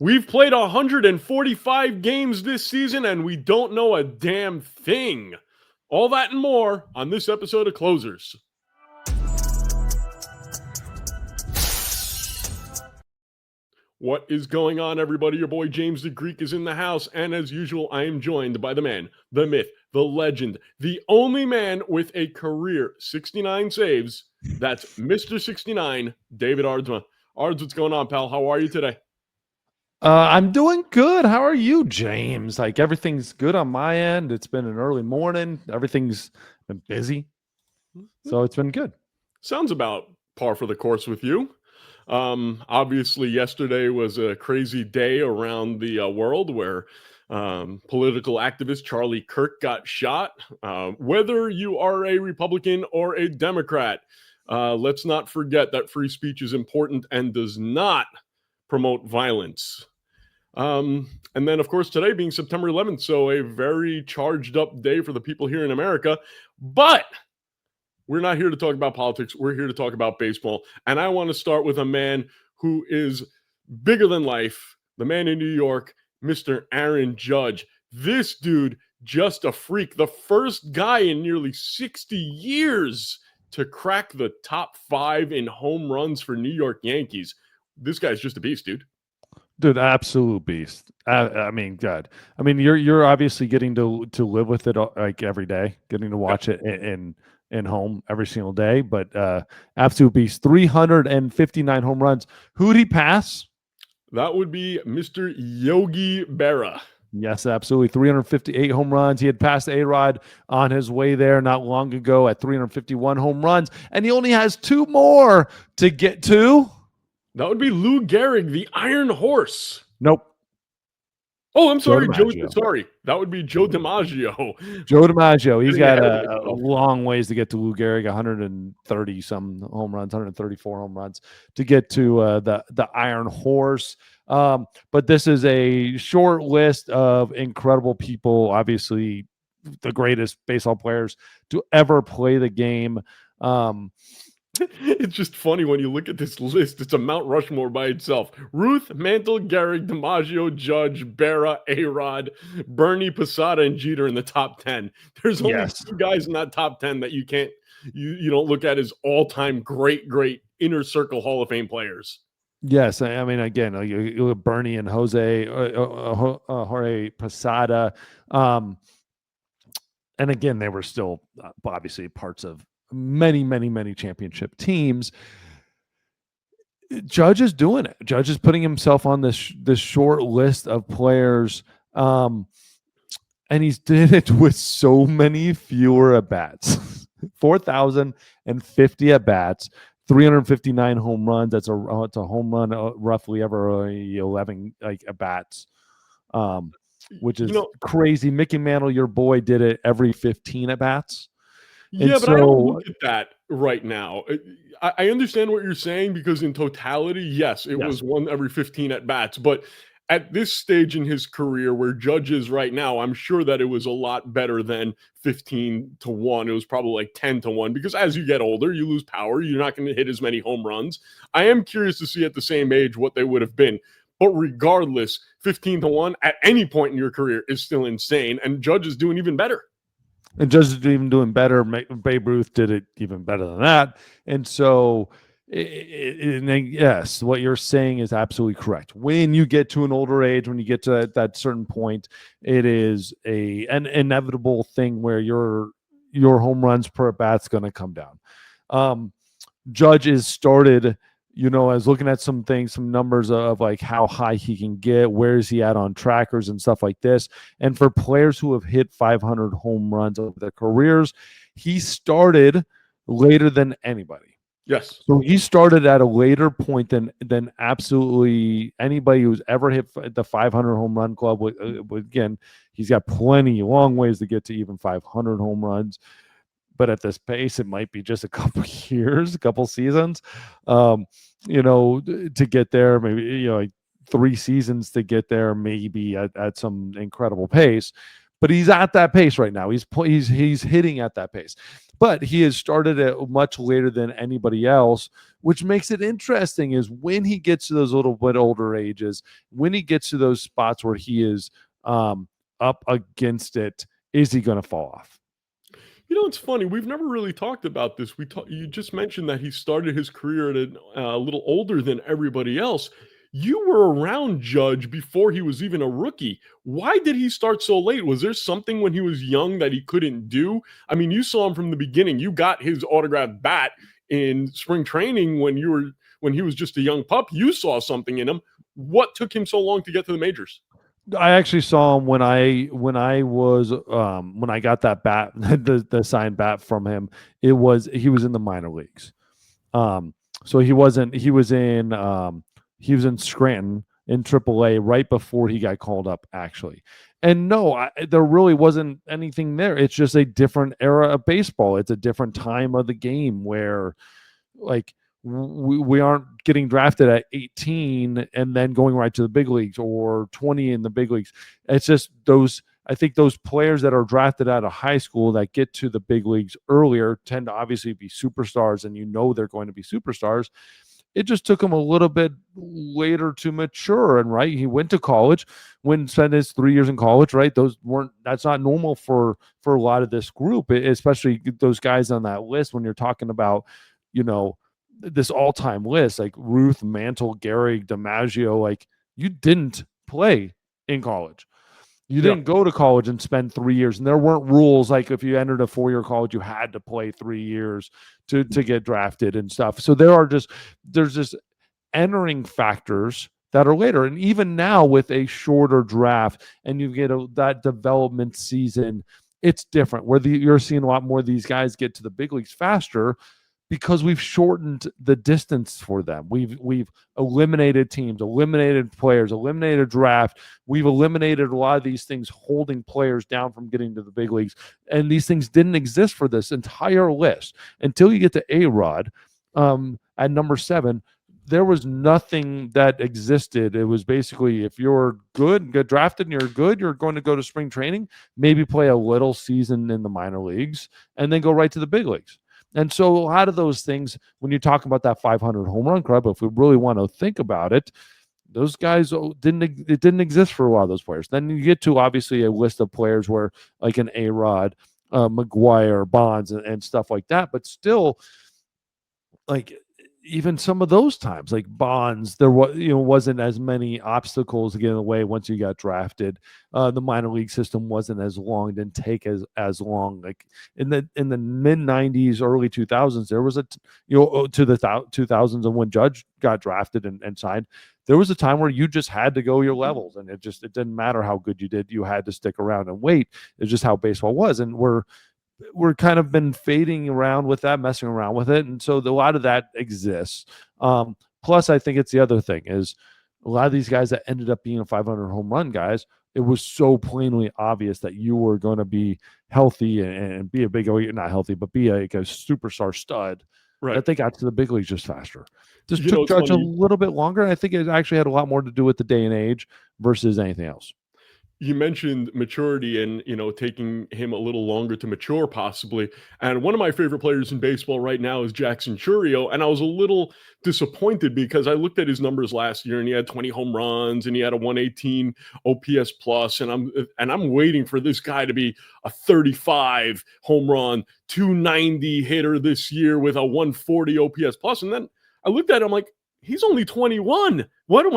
We've played 145 games this season and we don't know a damn thing. All that and more on this episode of Closers. What is going on, everybody? Your boy James the Greek is in the house, and as usual, I am joined by the man, the myth, the legend, the only man with a career 69 saves. That's Mr. 69, David Ardsma. Ards, what's going on, pal? How are you today? I'm doing good. How are you, James? Like everything's good on my end. It's been an early morning. Everything's been busy, so it's been good. Sounds about par for the course with you. Obviously, yesterday was a crazy day around the world where political activist Charlie Kirk got shot. Whether you are a Republican or a Democrat, let's not forget that free speech is important and does not promote violence. And then, of course, today being September 11th, so a very charged up day for the people here in America. But we're not here to talk about politics. We're here to talk about baseball. And I want to start with a man who is bigger than life, the man in New York, Mr. Aaron Judge. This dude, just a freak. The first guy in nearly 60 years to crack the top 5 in home runs for New York Yankees. This guy's just a beast, dude. Dude, absolute beast. I mean, God. I mean, you're obviously getting to live with it like every day, getting to watch it in home every single day. But absolute beast. 359 home runs. Who'd he pass? That would be Mr. Yogi Berra. Yes, absolutely. 358 home runs. He had passed A-Rod on his way there not long ago at 351 home runs, and he only has 2 more to get to. That would be Lou Gehrig, the Iron Horse. Nope. Oh, I'm sorry, Joe. Sorry, that would be Joe DiMaggio. Joe DiMaggio. He's got a long ways to get to Lou Gehrig. 130 some home runs, 134 home runs to get to the Iron Horse. But this is a short list of incredible people. Obviously, the greatest baseball players to ever play the game. It's just funny when you look at this list. It's a Mount Rushmore by itself. Ruth, Mantle, Gehrig, DiMaggio, Judge, Berra, A-Rod, Bernie, Posada, and Jeter in the top 10. There's only 2 guys in that top 10 that you don't look at as all-time great inner circle Hall of Fame players. Yes, I mean, again, you look at Bernie and Jorge Posada, and again, they were still obviously parts of many championship teams. Judge is doing it. Judge is putting himself on this short list of players, and he's did it with so many fewer at bats. 4,050 at bats, 359 home runs. It's a home run roughly every 11 at bats, which is crazy. Mickey Mantle, your boy, did it every 15 at bats. Yeah, but I don't look at that right now. I understand what you're saying because in totality, yes, it was 1 every 15 at bats. But at this stage in his career where Judge is right now, I'm sure that it was a lot better than 15-1. It was probably like 10-1 because as you get older, you lose power. You're not going to hit as many home runs. I am curious to see at the same age what they would have been. But regardless, 15-1 at any point in your career is still insane. And Judge is doing even better. And Judge is even doing better. Babe Ruth did it even better than that. And so, yes, what you're saying is absolutely correct. When you get to an older age, when you get to that certain point, it is an inevitable thing where your home runs per bat's going to come down. Judge is started. I was looking at some numbers of like how high he can get, where is he at on trackers and stuff like this. And for players who have hit 500 home runs over their careers, he started later than anybody. Yes. So he started at a later point than absolutely anybody who's ever hit the 500 home run club. Again, he's got long ways to get to even 500 home runs. But at this pace, it might be just a couple years, a couple seasons, to get there. Maybe, like 3 seasons to get there, maybe at some incredible pace. but he's at that pace right now. He's hitting at that pace, but he has started it much later than anybody else, which makes it interesting. Is when he gets to those little bit older ages, when he gets to those spots where he is up against it, is he going to fall off? It's funny. We've never really talked about this. You just mentioned that he started his career at a little older than everybody else. You were around Judge before he was even a rookie. Why did he start so late? Was there something when he was young that he couldn't do? I mean, you saw him from the beginning. You got his autographed bat in spring training when he was just a young pup. You saw something in him. What took him so long to get to the majors? I actually saw him when I got that bat, the signed bat from him. He was in the minor leagues. So he was in Scranton in AAA right before he got called up, actually. And no, there really wasn't anything there. It's just a different era of baseball. It's a different time of the game where, like, we aren't getting drafted at 18 and then going right to the big leagues, or 20 in the big leagues. It's just I think those players that are drafted out of high school that get to the big leagues earlier tend to obviously be superstars, and they're going to be superstars. It just took him a little bit later to mature. And right, he went to college, spent his 3 years in college, right? That's not normal for a lot of this group, especially those guys on that list. When you're talking about, this all-time list, like Ruth, Mantle, Gehrig, DiMaggio, like, you didn't play in college. You Yeah. didn't go to college and spend 3 years, and there weren't rules like if you entered a 4-year college, you had to play 3 years to get drafted and stuff. So there's just entering factors that are later. And even now with a shorter draft and you get that development season, it's different, where you're seeing a lot more of these guys get to the big leagues faster because we've shortened the distance for them. We've eliminated teams, eliminated players, eliminated draft. We've eliminated a lot of these things holding players down from getting to the big leagues. And these things didn't exist for this entire list until you get to A-Rod at number 7. There was nothing that existed. It was basically, if you're good, get drafted, and you're good, you're going to go to spring training, maybe play a little season in the minor leagues, and then go right to the big leagues. And so a lot of those things, when you talk about that 500 home run club, if we really want to think about it, those guys didn't exist for a lot of those players. Then you get to obviously a list of players where, like an A-Rod, McGuire, Bonds, and stuff like that. But still, like, even some of those times, like Bonds, there wasn't as many obstacles to get in the way once you got drafted. The minor league system wasn't as long, didn't take as long. Like in the mid 90s, early 2000s, there was to the 2000s, and when Judge got drafted and signed, there was a time where you just had to go your levels, and it didn't matter how good you did. You had to stick around and wait. It's just how baseball was, and we're kind of been fading around with that, messing around with it. And so a lot of that exists. Plus, I think it's the other thing is a lot of these guys that ended up being a 500 home run guys, it was so plainly obvious that you were going to be healthy and be a big, not healthy, but be a superstar stud, Right. that they got to the big leagues just faster. Just You know, took it's Judge a funny. little bit longer. And I think it actually had a lot more to do with the day and age versus anything else. You mentioned maturity and, taking him a little longer to mature possibly. And one of my favorite players in baseball right now is Jackson Churio. And I was a little disappointed because I looked at his numbers last year and he had 20 home runs and he had a 118 OPS plus. And I'm waiting for this guy to be a 35 home run, 290 hitter this year with a 140 OPS plus. And then I looked at him like, he's only 21. What am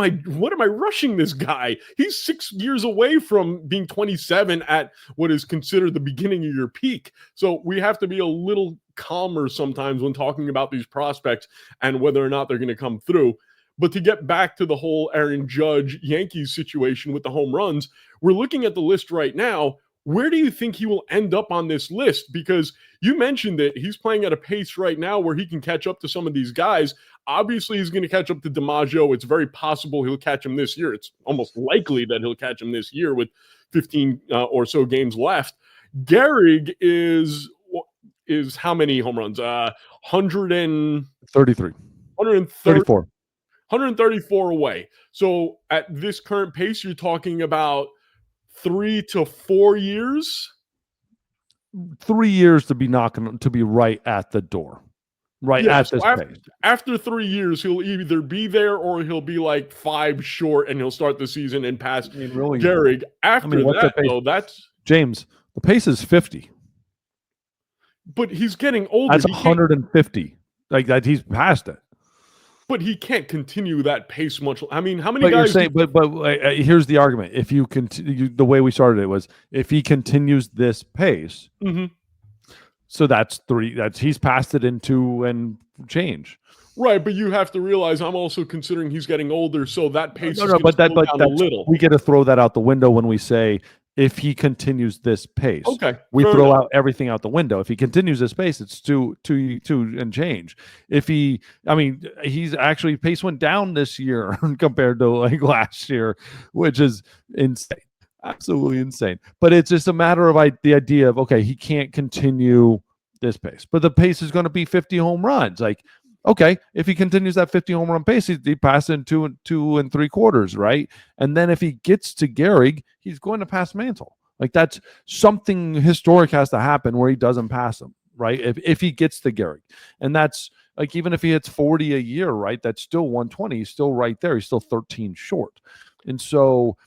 I rushing this guy? He's 6 years away from being 27 at what is considered the beginning of your peak. So we have to be a little calmer sometimes when talking about these prospects and whether or not they're going to come through. But to get back to the whole Aaron Judge Yankees situation with the home runs, we're looking at the list right now. Where do you think he will end up on this list? Because you mentioned that he's playing at a pace right now where he can catch up to some of these guys. Obviously, he's going to catch up to DiMaggio. It's very possible he'll catch him this year. It's almost likely that he'll catch him this year with 15 or so games left. Gehrig is how many home runs? 33. 34. 134 away. So at this current pace, you're talking about 3 to 4 years. 3 years to be knocking to be right at the door, right Yeah, at so this pace. after 3 years, he'll either be there or he'll be like 5 short, and he'll start the season and pass I mean, really, Gehrig. After what's that, the pace? though, that's James, the pace is 50. but he's getting older. That's 150. Like that, he's past it. But he can't continue that pace much. I mean, how many But you're guys? saying, but here's the argument: if you continue, the way we started it was, if he continues this pace, Mhm. so that's 3. That's he's passed it in 2 and change. Right, but you have to realize I'm also considering he's getting older, so that pace No, is no, going to but slow down a little. we get to throw that out the window when we say if he continues this pace. Okay, We fair throw enough. out everything out the window. If he continues this pace, it's two and change. If he, I mean, he's actually pace went down this year compared to like last year, which is insane, absolutely insane. But it's just a matter of the idea of, okay, he can't continue this pace, but the pace is going to be 50 home runs. Like, okay, if he continues that 50 home run pace, he passes in 2 3/4, right? And then if he gets to Gehrig, he's going to pass Mantle. Like, that's something historic has to happen where he doesn't pass him, right? If he gets to Gehrig, and that's like, even if he hits 40 a year, right? That's still 120. He's still right there. He's still 13 short, and so.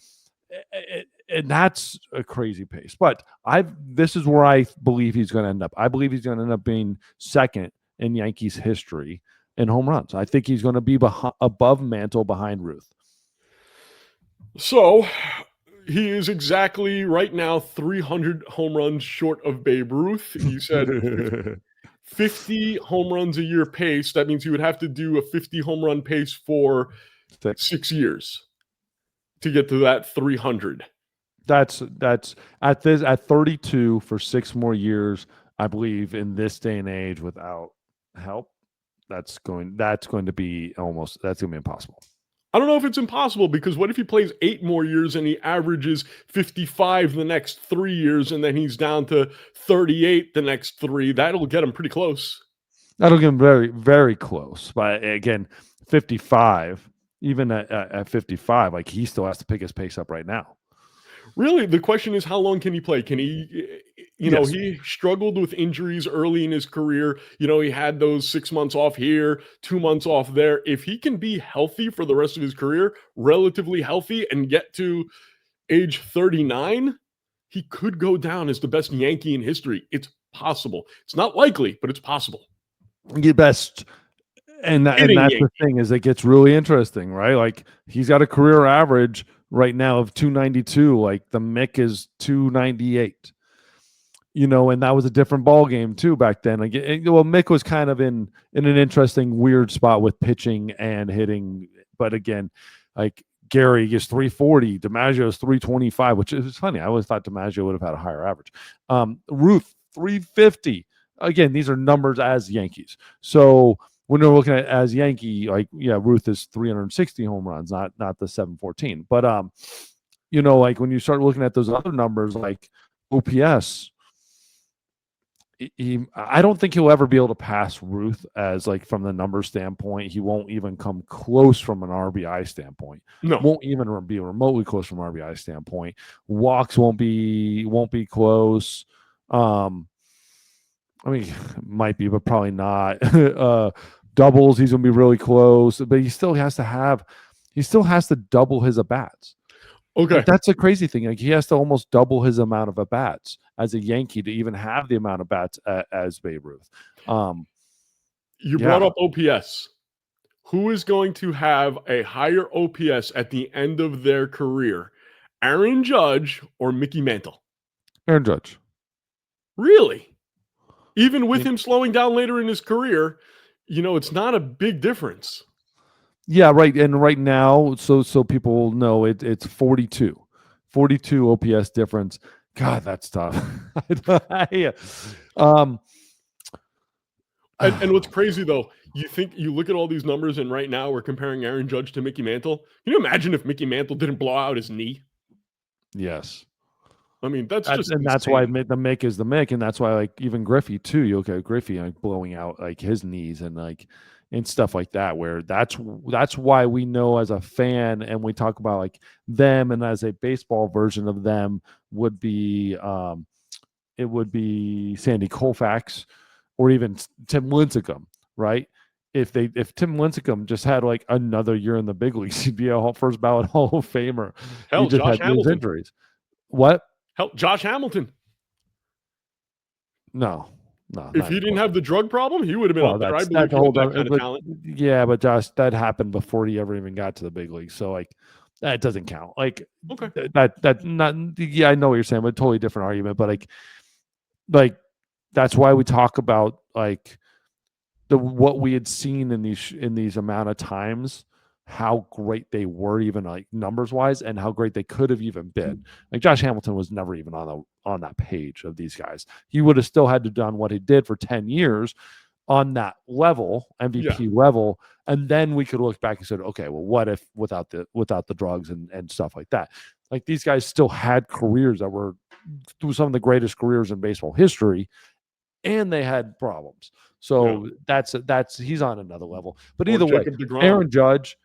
And that's a crazy pace. But this is where I believe he's going to end up. I believe he's going to end up being second in Yankees history in home runs. I think he's going to be above Mantle, behind Ruth. So he is exactly right now 300 home runs short of Babe Ruth. You said 50 home runs a year pace. That means you would have to do a 50 home run pace for 6 years to get to that 300. That's at 32 for 6 more years. I believe in this day and age, without help, that's going to be impossible. I don't know if it's impossible, because what if he plays 8 more years and he averages 55 the next 3 years, and then he's down to 38 the next 3? That'll get him pretty close. That'll get him very, very close. But again, 55, even at 55, like, he still has to pick his pace up right now. Really, the question is, how long can he play? Can he, Yes. He struggled with injuries early in his career. He had those 6 months off here, 2 months off there. If he can be healthy for the rest of his career, relatively healthy, and get to age 39, he could go down as the best Yankee in history. It's possible. It's not likely, but it's possible. Get best. And that's the thing, is it gets really interesting, right? Like, he's got a career average right now of 292. Like, the Mick is 298. And that was a different ball game too back then. Like, Mick was kind of in an interesting, weird spot with pitching and hitting. But again, like, Gehrig is 340, DiMaggio is 325, which is funny. I always thought DiMaggio would have had a higher average. Ruth 350. Again, these are numbers as Yankees. So when we're looking at as Yankee, like, yeah, Ruth is 360 home runs, not the 714. But like, when you start looking at those other numbers, like OPS, I don't think he'll ever be able to pass Ruth as, like, from the number standpoint. He won't even come close from an RBI standpoint. No, won't even be remotely close from an RBI standpoint. Walks won't be close. I mean, might be, but probably not. Doubles, he's gonna be really close, but he still has to double his at-bats. okay. Like, that's a crazy thing. Like, he has to almost double his amount of at-bats as a Yankee to even have the amount of bats as Babe Ruth. You brought up OPS. Who is going to have a higher OPS at the end of their career? Aaron Judge or Mickey Mantle? Aaron Judge. Really? Even with him slowing down later in his career, it's not a big difference. Yeah, right. And right now, so people know it's 42 OPS difference. God, that's tough. And what's crazy, though, you look at all these numbers, and right now we're comparing Aaron Judge to Mickey Mantle. Can you imagine if Mickey Mantle didn't blow out his knee? Yes. I mean, that's why the Mick is the Mick, and that's why, like, even Griffey too. You look at Griffey, like, blowing out, like, his knees, and, like, and stuff like that, where that's why we know as a fan, and we talk about like them, and as a baseball version of them would be it would be Sandy Koufax or even Tim Lincecum, right? If Tim Lincecum just had like another year in the big leagues, he'd be a first ballot Hall of Famer. He Hell, just Josh had those Hamilton. injuries. What? Hell, Josh Hamilton. No, If he didn't have the drug problem, he would have been well, up there. I that's believe he whole had that other. kind of But talent. yeah, but Josh, that happened before he ever even got to the big league. So like, that doesn't count. Like Okay. that not. Yeah, I know what you're saying, but totally different argument. But like that's why we talk about like what we had seen in these amount of times, how great they were, even like numbers wise, and how great they could have even been. Like Josh Hamilton was never even on that page of these guys. He would have still had to done what he did for 10 years on that level, MVP level, and then we could look back and said, okay, well, what if without the drugs and stuff like that? Like these guys still had careers that were some of the greatest careers in baseball history, and they had problems. So that's he's on another level. But either way, Aaron Judge,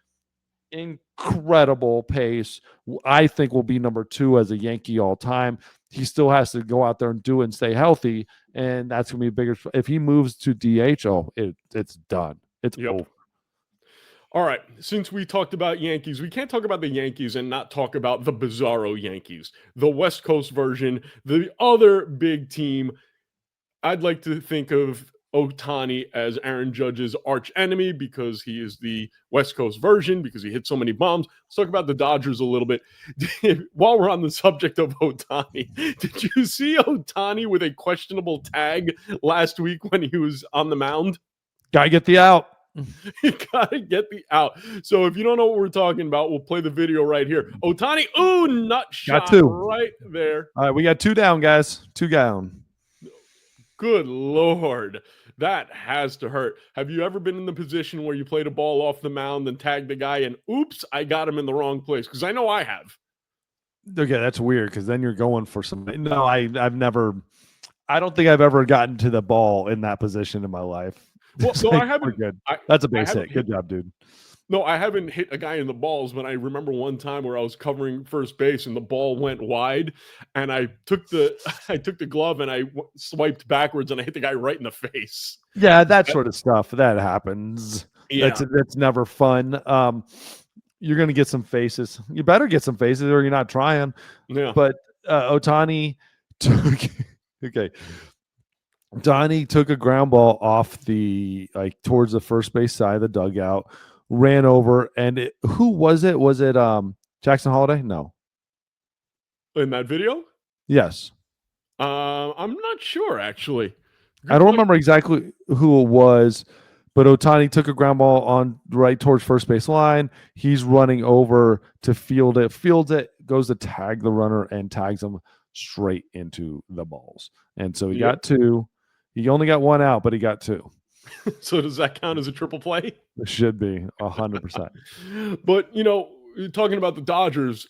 incredible pace. I think will be number 2 as a Yankee all time. He still has to go out there and do and stay healthy, and that's gonna be bigger. If he moves to DH, it's done. It's over. All right. Since we talked about Yankees, we can't talk about the Yankees and not talk about the bizarro Yankees, the West Coast version, the other big team. I'd like to think of Ohtani as Aaron Judge's arch enemy because he is the West Coast version, because he hit so many bombs. Let's talk about the Dodgers a little bit. While we're on the subject of Ohtani, did you see Ohtani with a questionable tag last week when he was on the mound? Gotta get the out. You gotta get the out. So if you don't know what we're talking about, we'll play the video right here. Ohtani, nut shot right there. All right, we got 2 down, guys. 2 down. Good Lord. That has to hurt. Have you ever been in the position where you played a ball off the mound and tagged the guy and oops, I got him in the wrong place? Because I know I have. Okay, that's weird because then you're going for something. No, I've never. I don't think I've ever gotten to the ball in that position in my life. Well, no, I haven't. Good. That's a base hit. Good job, dude. No, I haven't hit a guy in the balls, but I remember one time where I was covering first base and the ball went wide, and I took the glove and I swiped backwards and I hit the guy right in the face. Yeah, that sort of stuff that happens. Yeah, that's never fun. You're gonna get some faces. You better get some faces, or you're not trying. Yeah. But Ohtani took Donnie took a ground ball off towards the first base side of the dugout, ran over, and who was it? Was it Jackson Holiday? No. In that video? Yes. I'm not sure actually. I don't remember exactly who it was, but Ohtani took a ground ball on right towards first base line. He's running over to fields it, goes to tag the runner and tags him straight into the balls. And so he got 2. He only got 1 out, but he got 2. So does that count as a triple play? It should be 100%. But, talking about the Dodgers,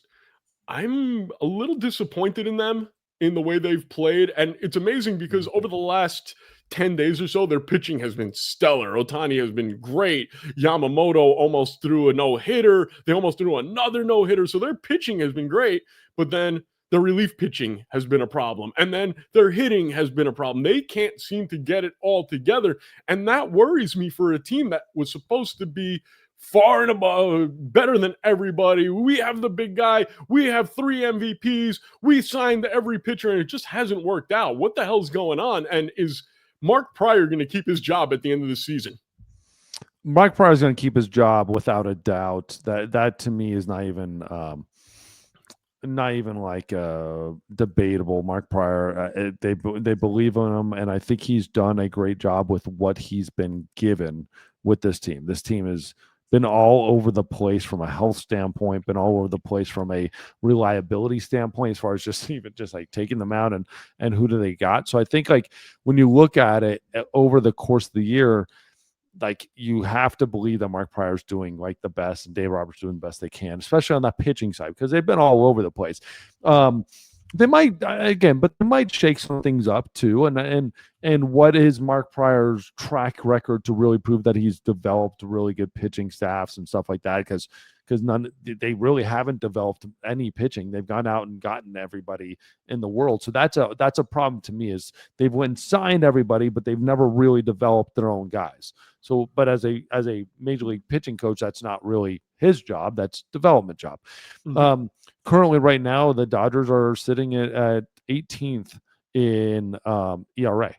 I'm a little disappointed in them in the way they've played. And it's amazing because over the last 10 days or so, their pitching has been stellar. Ohtani has been great. Yamamoto almost threw a no-hitter. They almost threw another no-hitter. So their pitching has been great. But then the relief pitching has been a problem. And then their hitting has been a problem. They can't seem to get it all together. And that worries me for a team that was supposed to be far and above, better than everybody. We have the big guy. We have 3 MVPs. We signed every pitcher, and it just hasn't worked out. What the hell's going on? And is Mark Pryor going to keep his job at the end of the season? Mark Pryor is going to keep his job without a doubt. That to me is not even like debatable. Mark Pryor, they believe in him, and I think he's done a great job with what he's been given with this team. This team has been all over the place from a health standpoint, been all over the place from a reliability standpoint, as far as just like taking them out and who do they got. So I think like when you look at it over the course of the year, like you have to believe that Mark Pryor's doing like the best and Dave Roberts doing the best they can, especially on that pitching side, because they've been all over the place. They might again, but they might shake some things up too. And what is Mark Pryor's track record to really prove that he's developed really good pitching staffs and stuff like that? Because none they really haven't developed any pitching. They've gone out and gotten everybody in the world. So that's a problem to me is they've went and signed everybody, but they've never really developed their own guys. So, but as a major league pitching coach, that's not really his job. That's development job. Mhm. Currently, right now, the Dodgers are sitting at 18th in ERA.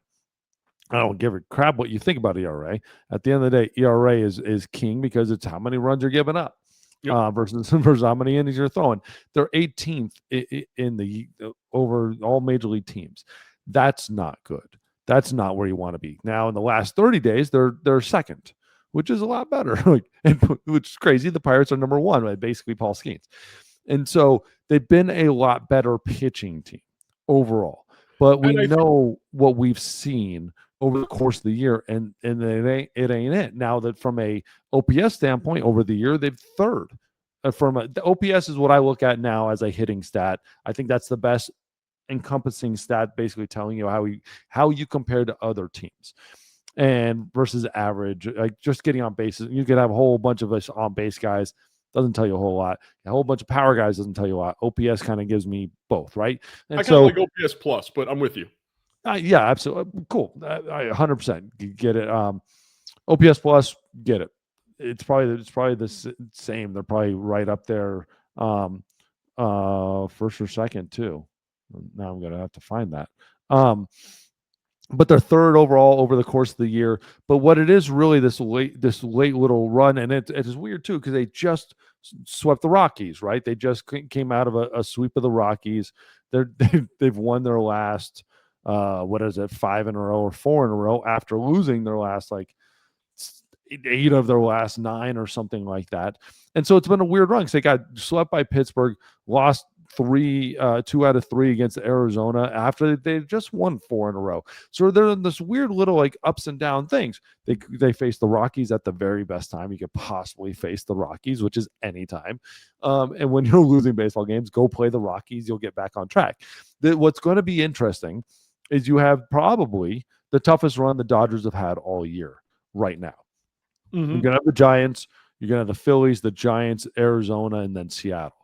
I don't give a crap what you think about ERA. At the end of the day, ERA is king because it's how many runs you're giving up Yep. versus how many innings you're throwing. They're 18th in the over all major league teams. That's not good. That's not where you want to be. Now, in the last 30 days, they're second, which is a lot better. Which is crazy. The Pirates are number one, right? Basically Paul Skeens. And so they've been a lot better pitching team overall. But we And I think know what we've seen over the course of the year, and it ain't it. Now that from a OPS standpoint, over the year they've third. The OPS is what I look at now as a hitting stat. I think that's the best encompassing stat, basically telling you how you compare to other teams and versus average, like just getting on bases. You could have a whole bunch of us on base guys, doesn't tell you a whole lot. A whole bunch of power guys doesn't tell you a lot. OPS kind of gives me both, right? I And kind of so, like OPS plus, but I'm with you. yeah, absolutely, cool. I 100% get it. OPS plus, get it. It's probably the same. They're probably right up there, first or second too. Now I'm gonna have to find that. But they're third overall over the course of the year. But what it is really this late little run, and it is weird too because they just swept the Rockies, right? They just came out of a sweep of the Rockies. They've won their last what is it, 5 in a row or 4 in a row after losing their last like 8 of their last 9 or something like that. And so it's been a weird run because they got swept by Pittsburgh, lost 2 out of 3 against Arizona after they just won 4 in a row. So they're in this weird little like ups and down things. They face the Rockies at the very best time you could possibly face the Rockies, which is anytime. And when you're losing baseball games, go play the Rockies. You'll get back on track. What's going to be interesting is you have probably the toughest run the Dodgers have had all year right now. You're Mhm. going to have the Giants, you're going to have the Phillies, the Giants, Arizona, and then Seattle.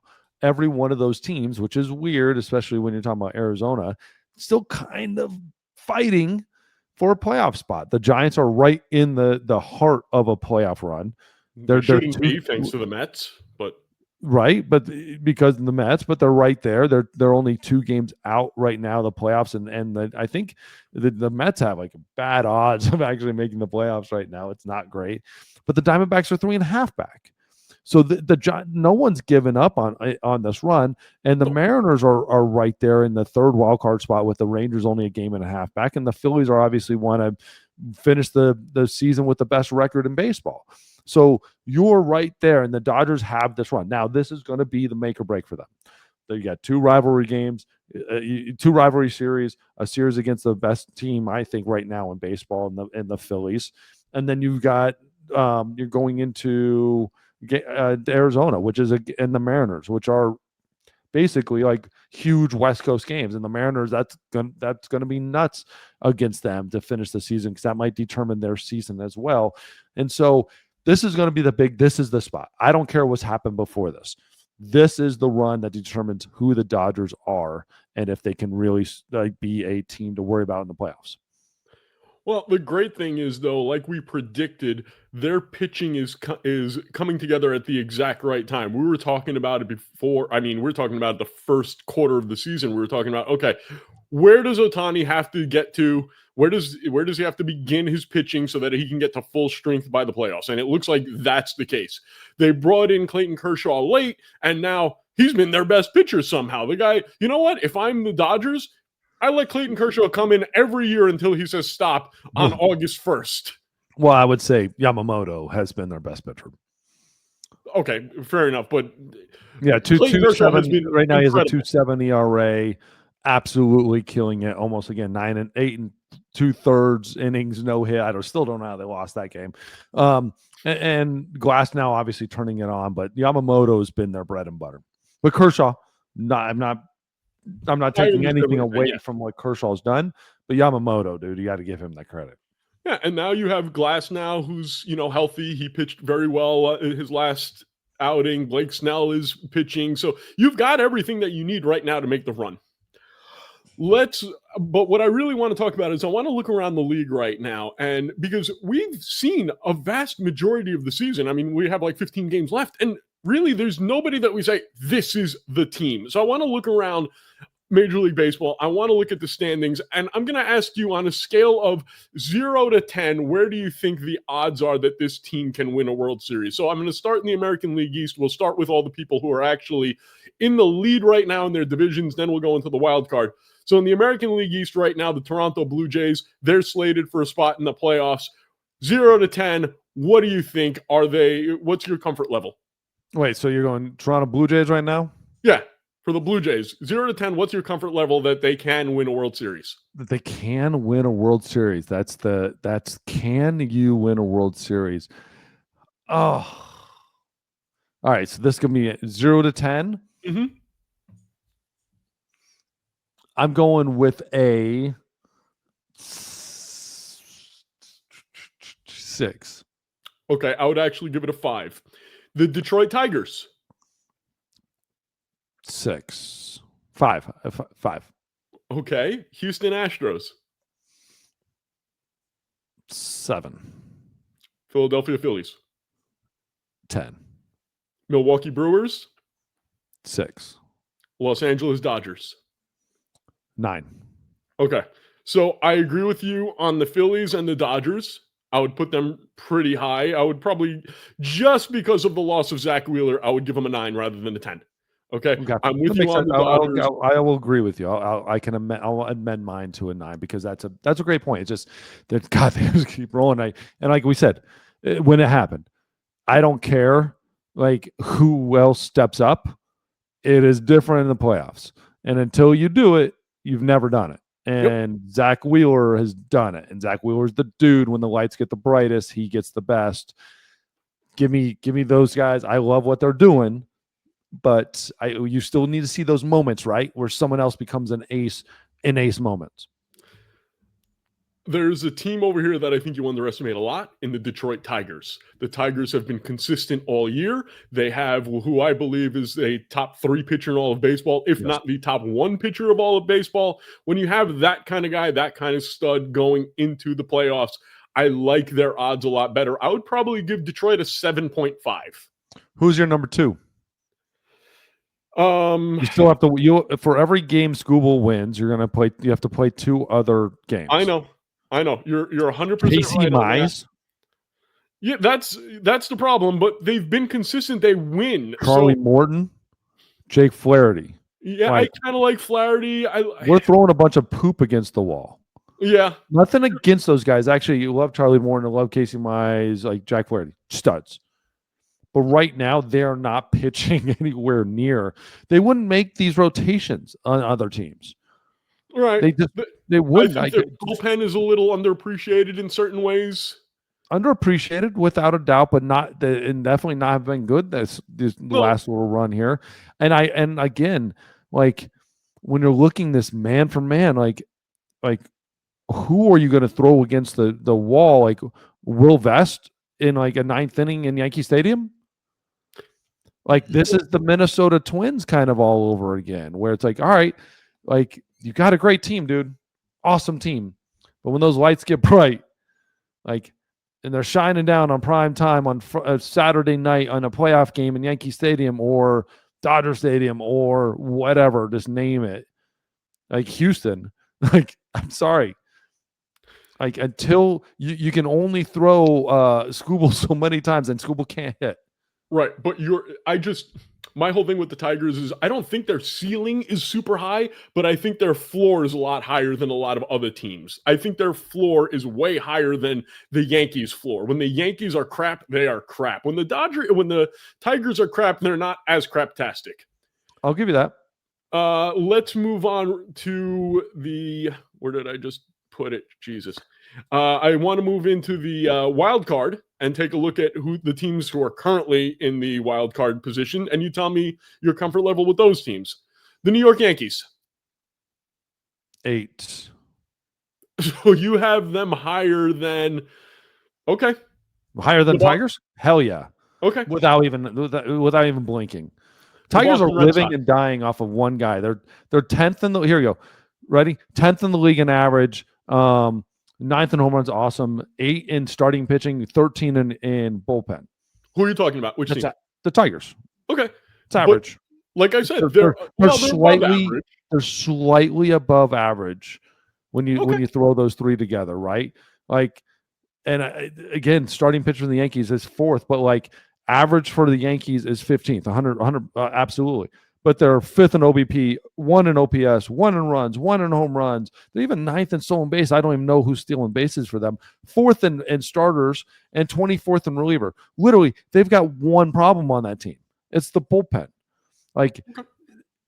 Every one of those teams, which is weird, especially when you're talking about Arizona, still kind of fighting for a playoff spot. The Giants are right in the heart of a playoff run. They They're shouldn't be two thanks to the Mets, but right, but because of the Mets, but they're right there. They're only 2 games out right now, the playoffs, and I think the Mets have like bad odds of actually making the playoffs right now. It's not great, but the Diamondbacks are 3.5 back. So no one's given up on this run, and the no. Mariners are right there in the third wild card spot with the Rangers only a game and a half back, and the Phillies are obviously want to finish the season with the best record in baseball. So you're right there, and the Dodgers have this run. Now this is going to be the make or break for them. You got 2 rivalry games, 2 rivalry series, a series against the best team I think right now in baseball, in the Phillies, and then you've got you're going into Arizona, which is and the Mariners, which are basically like huge West Coast games. And the Mariners, that's gonna be nuts against them to finish the season because that might determine their season as well. And so this is going to be this is the spot. I don't care what's happened before this. This is the run that determines who the Dodgers are and if they can really like be a team to worry about in the playoffs. Well, the great thing is though, like we predicted, their pitching is coming together at the exact right time. We were talking about it before. I mean, we're talking about the first quarter of the season. We were talking about, okay, where does Ohtani have to get to? Where does he have to begin his pitching so that he can get to full strength by the playoffs? And it looks like that's the case. They brought in Clayton Kershaw late, and now he's been their best pitcher somehow. The guy, you know what? If I'm the Dodgers, I let Clayton Kershaw come in every year until he says stop on August 1st. Well, I would say Yamamoto has been their best pitcher. Okay, fair enough. But Yeah, Clayton Kershaw has 2.27 been right now. He has a incredible. 2.7 ERA, absolutely killing it. Almost again 9 and 8 2/3 innings, no hit. I still don't know how they lost that game. And Glass now obviously turning it on, but Yamamoto has been their bread and butter. But Kershaw, I'm not I'm not I taking understand anything what you're saying, away from what Kershaw's done, but Yamamoto, dude, you got to give him that credit. Yeah, and now you have Glass now, who's healthy. He pitched very well in his last outing. Blake Snell is pitching, so you've got everything that you need right now to make the run. But what I really want to talk about is I want to look around the league right now, and because we've seen a vast majority of the season. I mean, we have like 15 games left, and really, there's nobody that we say this is the team. So I want to look around Major League Baseball. I want to look at the standings, and I'm going to ask you on a scale of 0 to 10, where do you think the odds are that this team can win a World Series? So I'm going to start in the American League East. We'll start with all the people who are actually in the lead right now in their divisions. Then we'll go into the wild card. So in the American League East right now, the Toronto Blue Jays, they're slated for a spot in the playoffs. 0 to 10, what do you think? What's your comfort level? Wait, so you're going Toronto Blue Jays right now? Yeah. For the Blue Jays, 0 to 10, what's your comfort level that they can win a World Series? That they can win a World Series. That's can you win a World Series? Oh, all right. So this is gonna be 0 to 10. Mm-hmm. I'm going with a 6. Okay, I would actually give it a 5. The Detroit Tigers. 6. 5. 5. Okay. Houston Astros. 7. Philadelphia Phillies. 10. Milwaukee Brewers. 6. Los Angeles Dodgers. 9. Okay. So I agree with you on the Phillies and the Dodgers. I would put them pretty high. I would probably, just because of the loss of Zach Wheeler, I would give them a 9 rather than a 10. Okay, I'm with you on the Dodgers. I will agree with you. I'll amend mine to a 9 because that's a great point. It's just that God, they just keep rolling. And like we said, when it happened, I don't care like who else steps up. It is different in the playoffs, and until you do it, you've never done it. And yep. Zach Wheeler has done it, and Zach Wheeler's the dude. When the lights get the brightest, he gets the best. Give me those guys. I love what they're doing. But you still need to see those moments, right, where someone else becomes an ace in ace moments. There's a team over here that I think you underestimate a lot in the Detroit Tigers. The Tigers have been consistent all year. They have who I believe is a top 3 pitcher in all of baseball, if not the top 1 pitcher of all of baseball. When you have that kind of guy, that kind of stud going into the playoffs, I like their odds a lot better. I would probably give Detroit a 7.5. Who's your number 2? You still have to for every game Scooble wins, you have to play 2 other games. I know. You're 100% Casey right. Mize. Yeah, that's the problem, but they've been consistent. They win. Charlie Morton, Jake Flaherty. Yeah, I kind of like Flaherty. We're throwing a bunch of poop against the wall. Yeah. Nothing against those guys. Actually, you love Charlie Morton, I love Casey Mize, like Jack Flaherty. Studs. But right now, they're not pitching anywhere near. They wouldn't make these rotations on other teams. Right. They wouldn't. I think their bullpen is a little underappreciated in certain ways. Underappreciated, without a doubt, but and definitely not have been good this last little run here. And again, like when you're looking this man for man, like who are you going to throw against the wall? Like Will Vest in like a 9th inning in Yankee Stadium? Like this is the Minnesota Twins kind of all over again, where it's like, all right, like you got a great team, dude, awesome team, but when those lights get bright, like, and they're shining down on prime time on Saturday night on a playoff game in Yankee Stadium or Dodger Stadium or whatever, just name it, like Houston, like I'm sorry, like until you can only throw Scooble so many times and Scooble can't hit. Right, but my whole thing with the Tigers is I don't think their ceiling is super high, but I think their floor is a lot higher than a lot of other teams. I think their floor is way higher than the Yankees' floor. When the Yankees are crap, they are crap. When the Tigers are crap, they're not as craptastic. I'll give you that. Let's move on to where did I just put it? Jesus. I want to move into the wild card and take a look at who the teams who are currently in the wild card position, and you tell me your comfort level with those teams. The New York Yankees. 8. So you have them higher than okay. Higher than The Bo- Tigers? Hell yeah. Okay. Without even blinking. The Tigers are Boston Red living Sox. and dying off of one guy. They're 10th in the here you go. Ready? 10th in the league in average. 9th in home runs, awesome. 8 in starting pitching, 13 in bullpen. Who are you talking about? Which That's team? the Tigers. Okay. It's average. Like I said, They're above slightly average. they're slightly above average when you Okay. throw those three together, right? Like, and again, starting pitcher for the Yankees is 4th, but like average for the Yankees is 15th, 100 absolutely. But they're 5th in OBP, 1 in OPS, 1 in runs, 1 in home runs. They're even 9th in stolen base. I don't even know who's stealing bases for them. 4th in starters and 24th in reliever. Literally, they've got one problem on that team. It's the bullpen. Like,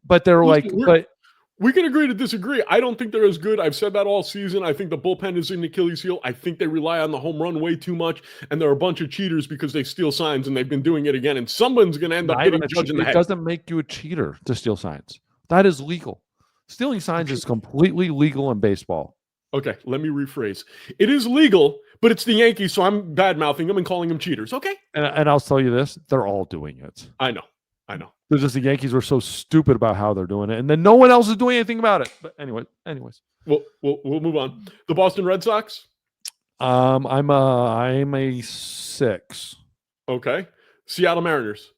but they're Listen, like, we can agree to disagree. I don't think they're as good. I've said that all season. I think the bullpen is an Achilles heel. I think they rely on the home run way too much, and they're a bunch of cheaters because they steal signs, and they've been doing it again. And someone's going to end up getting judged in the head. It doesn't make you a cheater to steal signs. That is legal. Stealing signs is completely legal in baseball. Okay, let me rephrase. It is legal, but it's the Yankees, so I'm bad-mouthing them and calling them cheaters, okay? And I'll tell you this, they're all doing it. I know. There's just the Yankees were so stupid about how they're doing it, and then no one else is doing anything about it. But anyways. We'll move on. The Boston Red Sox? I'm a 6. Okay. Seattle Mariners?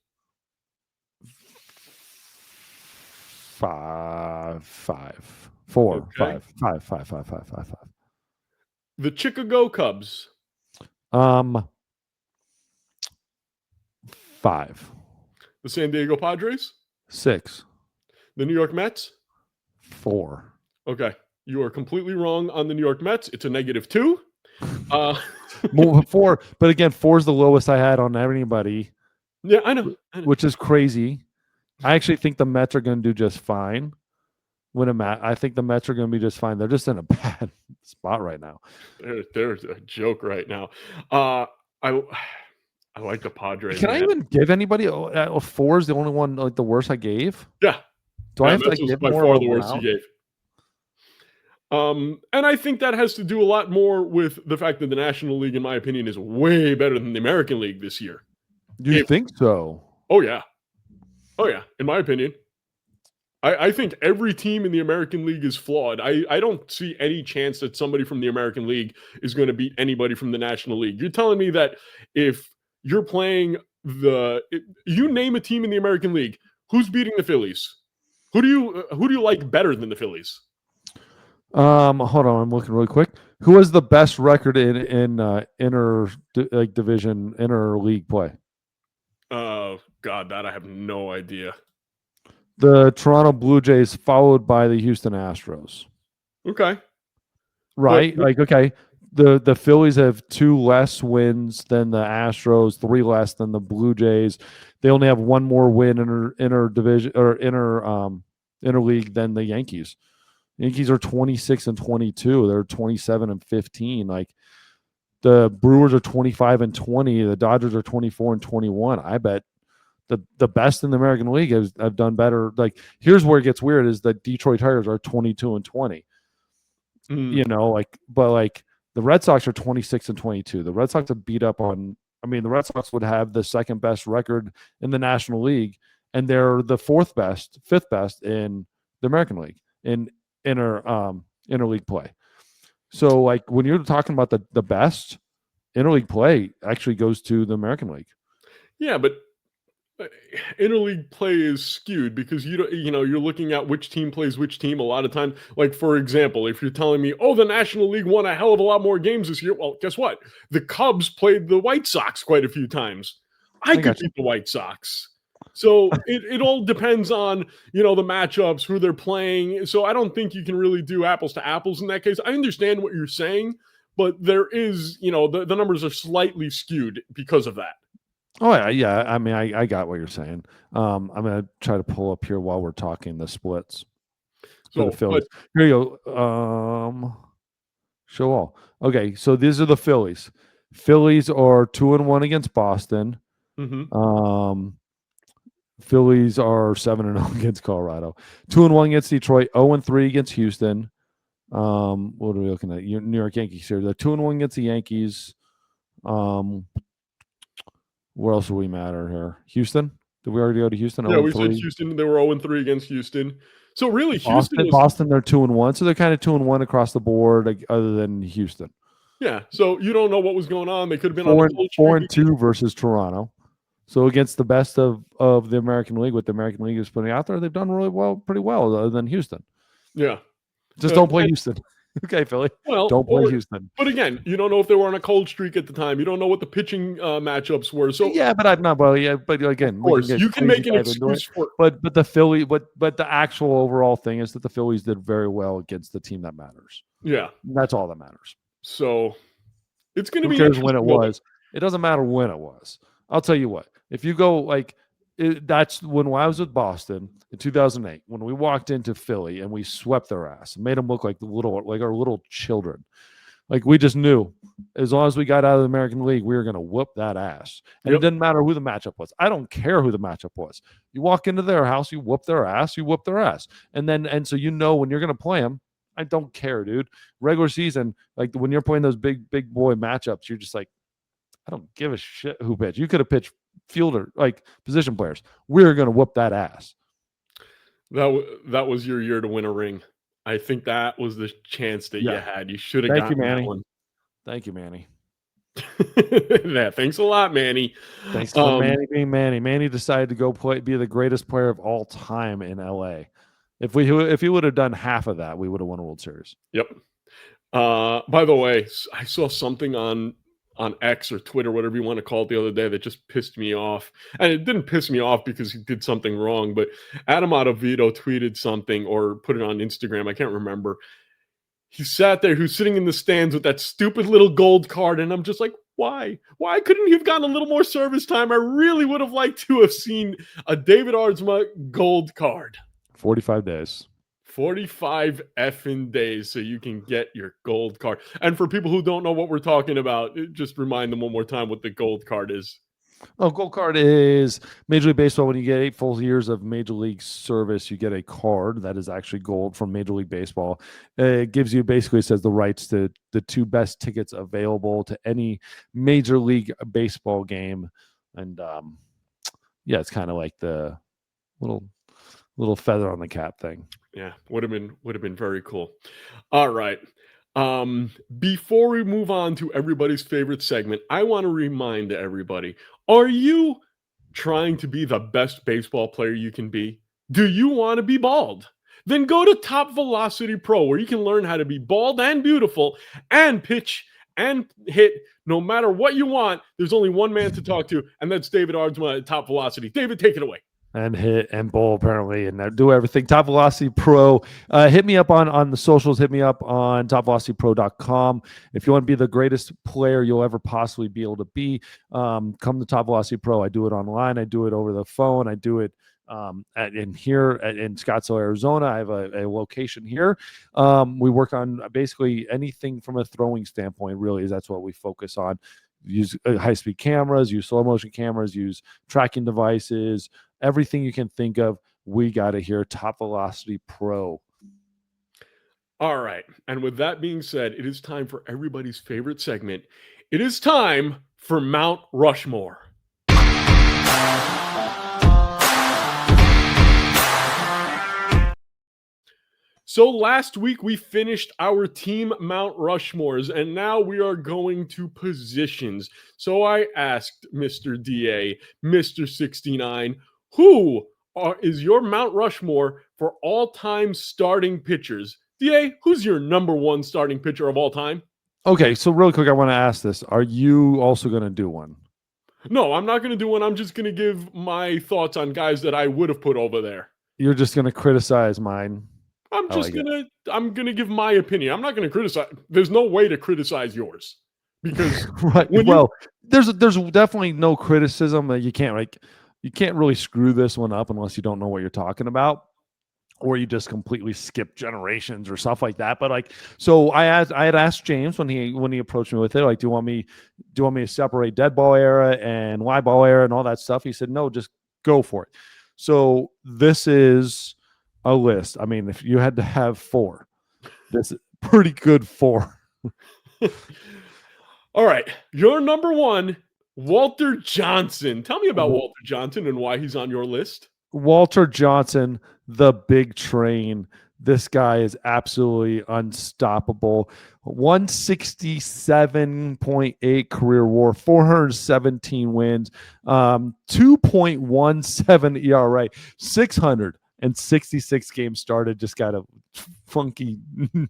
5. 4. Okay. 5. The Chicago Cubs? 5. The San Diego Padres? 6. The New York Mets? 4. Okay. You are completely wrong on the New York Mets. It's a -2. 4, but again, 4 is the lowest I had on anybody. Yeah, I know. Which is crazy. I actually think the Mets are going to do just fine. I think the Mets are going to be just fine. They're just in a bad spot right now. They're a joke right now. I like the Padres. Can I even give anybody a 4 is the only one like the worst I gave? Yeah. Do I have to give by more far of the a worst you round? gave? And I think that has to do a lot more with the fact that the National League, in my opinion, is way better than the American League this year. You think so? Oh yeah. In my opinion, I think every team in the American League is flawed. I don't see any chance that somebody from the American League is going to beat anybody from the National League. You're telling me that if you're playing you name a team in the American League, who's beating the Phillies? Who do you like better than the Phillies? Hold on, I'm looking really quick. Who has the best record in division inter league play? Oh God, that I have no idea. The Toronto Blue Jays, followed by the Houston Astros. Okay. Right? Okay. The Phillies have 2 less wins than the Astros, 3 less than the Blue Jays. They only have 1 more win inter division or interleague than the Yankees. The Yankees are 26-22. They're 27-15. Like the Brewers are 25-20. The Dodgers are 24-21. I bet the best in the American League have done better. Like here's where it gets weird: is that Detroit Tigers are 22-20. You know, but the Red Sox are 26-22. The Red Sox have beat up on. I mean, the Red Sox would have the 2nd best record in the National League, and they're the 5th best in the American League in interleague play. So, like when you're talking about the best, interleague play actually goes to the American League. Yeah, but interleague play is skewed because you're looking at which team plays which team a lot of time. Like for example, if you're telling me, oh, the National League won a hell of a lot more games this year, well, guess what? The Cubs played the White Sox quite a few times. I could beat the White Sox. So it all depends on the matchups, who they're playing. So I don't think you can really do apples to apples in that case. I understand what you're saying, but there is the numbers are slightly skewed because of that. Oh yeah. I mean, I got what you're saying. I'm gonna try to pull up here while we're talking the splits for the Phillies. Here you go. Show all. Okay, so these are the Phillies. Phillies are 2-1 against Boston. Mm-hmm. Phillies are 7-0 against Colorado. 2-1 against Detroit. 0-3 against Houston. What are we looking at? New York Yankees here. They're 2-1 against the Yankees. Where else do we matter here? Houston? Did we already go to Houston? Yeah, we said 0-3. Houston. They were 0-3 against Houston. So really, Houston was Boston, they're 2-1. So they're kind of 2-1 across the board, other than Houston. yeah. So you don't know what was going on. They could have been on a cold streak. 4-2 versus Toronto. So against the best of the American League, what the American League is putting out there, they've done really well, pretty well, other than Houston. Yeah. Just don't play Houston. Okay, Philly. Well, don't play Houston. But again, you don't know if they were on a cold streak at the time. You don't know what the pitching matchups were. So yeah, but I'm not. Well, yeah, but again, of course, you can make an excuse for it. But the Philly, but the actual overall thing is that the Phillies did very well against the team that matters. Yeah, that's all that matters. So it's going to be. Who cares when it was? It doesn't matter when it was. I'll tell you what. If you go that's when I was with Boston in 2008, when we walked into Philly and we swept their ass and made them look like our little children. Like we just knew as long as we got out of the American League, we were going to whoop that ass. And it didn't matter who the matchup was. I don't care who the matchup was. You walk into their house, you whoop their ass, And so when you're going to play them, I don't care, dude. Regular season, like when you're playing those big boy matchups, you're just like, I don't give a shit who pitched. You could have pitched fielder, like position players. We're going to whoop that ass. That was your year to win a ring. I think that was the chance that you had. You should have gotten that one. Thank you, Manny. Yeah, thanks a lot, Manny. Thanks for Manny being Manny. Manny decided to go be the greatest player of all time in LA. If he would have done half of that, we would have won a World Series. Yep. By the way, I saw something on X or Twitter, whatever you want to call it, the other day that just pissed me off. And it didn't piss me off because he did something wrong, but Adam Ottavino tweeted something or put it on Instagram. I can't remember. He sat there, who's sitting in the stands with that stupid little gold card. And I'm just like, why? Why couldn't he have gotten a little more service time? I really would have liked to have seen a David Aardsma gold card. 45 days. 45 effing days so you can get your gold card. And for people who don't know what we're talking about, just remind them one more time what the gold card is. Oh, gold card is Major League Baseball. When you get 8 full years of Major League service, you get a card that is actually gold from Major League Baseball. It gives you basically says the rights to the 2 best tickets available to any Major League Baseball game. And it's kind of like the little feather on the cap thing. Yeah, would have been very cool. All right. Before we move on to everybody's favorite segment, I want to remind everybody, are you trying to be the best baseball player you can be? Do you want to be bald? Then go to Top Velocity Pro, where you can learn how to be bald and beautiful and pitch and hit no matter what you want. There's only one man to talk to, and that's David Aardsma at Top Velocity. David, take it away. And hit and bowl apparently, and do everything. Top Velocity Pro. Hit me up on the socials. Hit me up on topvelocitypro.com. If you want to be the greatest player you'll ever possibly be able to be, come to Top Velocity Pro. I do it online. I do it over the phone. I do it in Scottsdale, Arizona. I have a location here. We work on basically anything from a throwing standpoint. Really, that's what we focus on. Use high-speed cameras. Use slow motion cameras. Use tracking devices. Everything you can think of, we got it here. Top Velocity Pro. All right. And with that being said, it is time for everybody's favorite segment. It is time for Mount Rushmore. So last week we finished our team Mount Rushmores, and now we are going to positions. So I asked Mr. DA, Mr. 69, who is your Mount Rushmore for all-time starting pitchers? DA, who's your number 1 starting pitcher of all time? Okay, so really quick, I want to ask this. Are you also going to do one? No, I'm not going to do one. I'm just going to give my thoughts on guys that I would have put over there. You're just going to criticize mine? I'm going to give my opinion. I'm not going to criticize. There's no way to criticize yours. Because right. There's definitely no criticism. You can't really screw this one up unless you don't know what you're talking about, or you just completely skip generations or stuff like that. But so I had asked James when he approached me with it, do you want me to separate dead ball era and live ball era and all that stuff? He said, no, just go for it. So this is a list. I mean, if you had to have 4, pretty good for. All right, your number one, Walter Johnson. Tell me about Walter Johnson and why he's on your list. Walter Johnson, the big train. This guy is absolutely unstoppable. 167.8 career WAR, 417 wins, 2.17 ERA, 666 games started. Just got a funky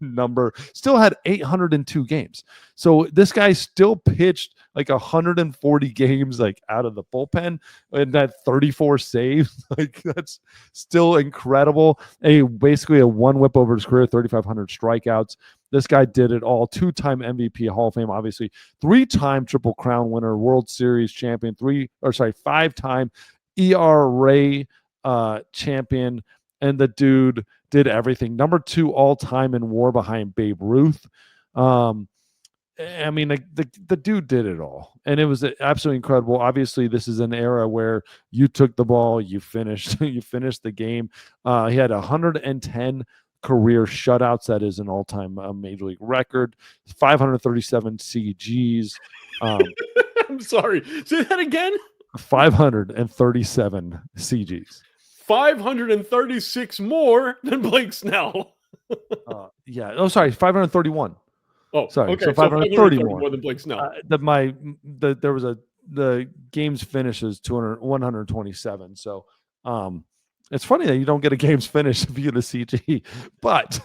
number. Still had 802 games. So this guy still pitched like 140 games like out of the bullpen and that 34 saves. Like that's still incredible. Basically a one whip over his career, 3,500 strikeouts. This guy did it all. 2-time MVP, Hall of Fame, obviously. 3-time Triple Crown winner, World Series champion. 5-time ERA champion. And the dude did everything. Number 2 all time in WAR behind Babe Ruth. I mean, the dude did it all, and it was absolutely incredible. Obviously, this is an era where you took the ball, you finished the game. He had 110 career shutouts. That is an all-time major league record. 537 CGs. I'm sorry. Say that again. 537 CGs. 536 more than Blake Snell. Yeah. Oh, sorry. 531. Oh, sorry. Okay. So 530 more than Blake Snell. There was the games finishes 127. So it's funny that you don't get a games finish if you get a CG, but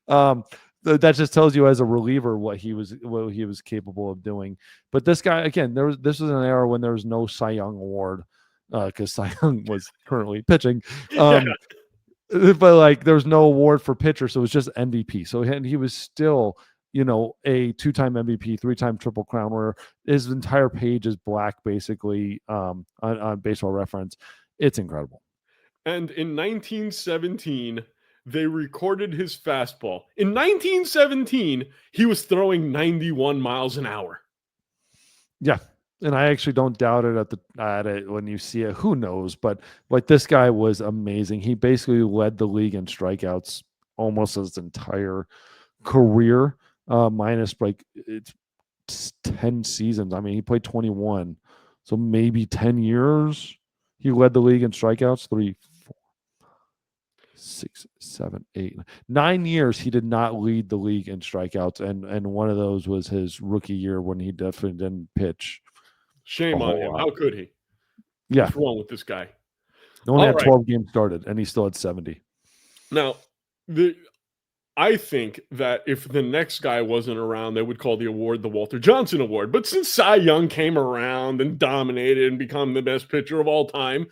that just tells you as a reliever what he was capable of doing. But this guy, again, this was an era when there was no Cy Young award because Cy Young was currently pitching. But like there was no award for pitcher, so it was just MVP. So he was still, a 2-time MVP, 3-time Triple Crown winner. His entire page is black, basically, on Baseball Reference. It's incredible. And in 1917, they recorded his fastball. In 1917, he was throwing 91 miles an hour. Yeah. And I actually don't doubt it at it when you see it. Who knows? But like this guy was amazing. He basically led the league in strikeouts almost his entire career, minus like it's 10 seasons. I mean, he played 21, so maybe 10 years. He led the league in strikeouts. 3, 4, 6, 7, 8, 9 years. He did not lead the league in strikeouts, and one of those was his rookie year when he definitely didn't pitch. Shame on him. How could he? Yeah. What's wrong with this guy? He only had 12 games started, and he still had 70. Now, I think that if the next guy wasn't around, they would call the award the Walter Johnson Award. But since Cy Young came around and dominated and become the best pitcher of all time,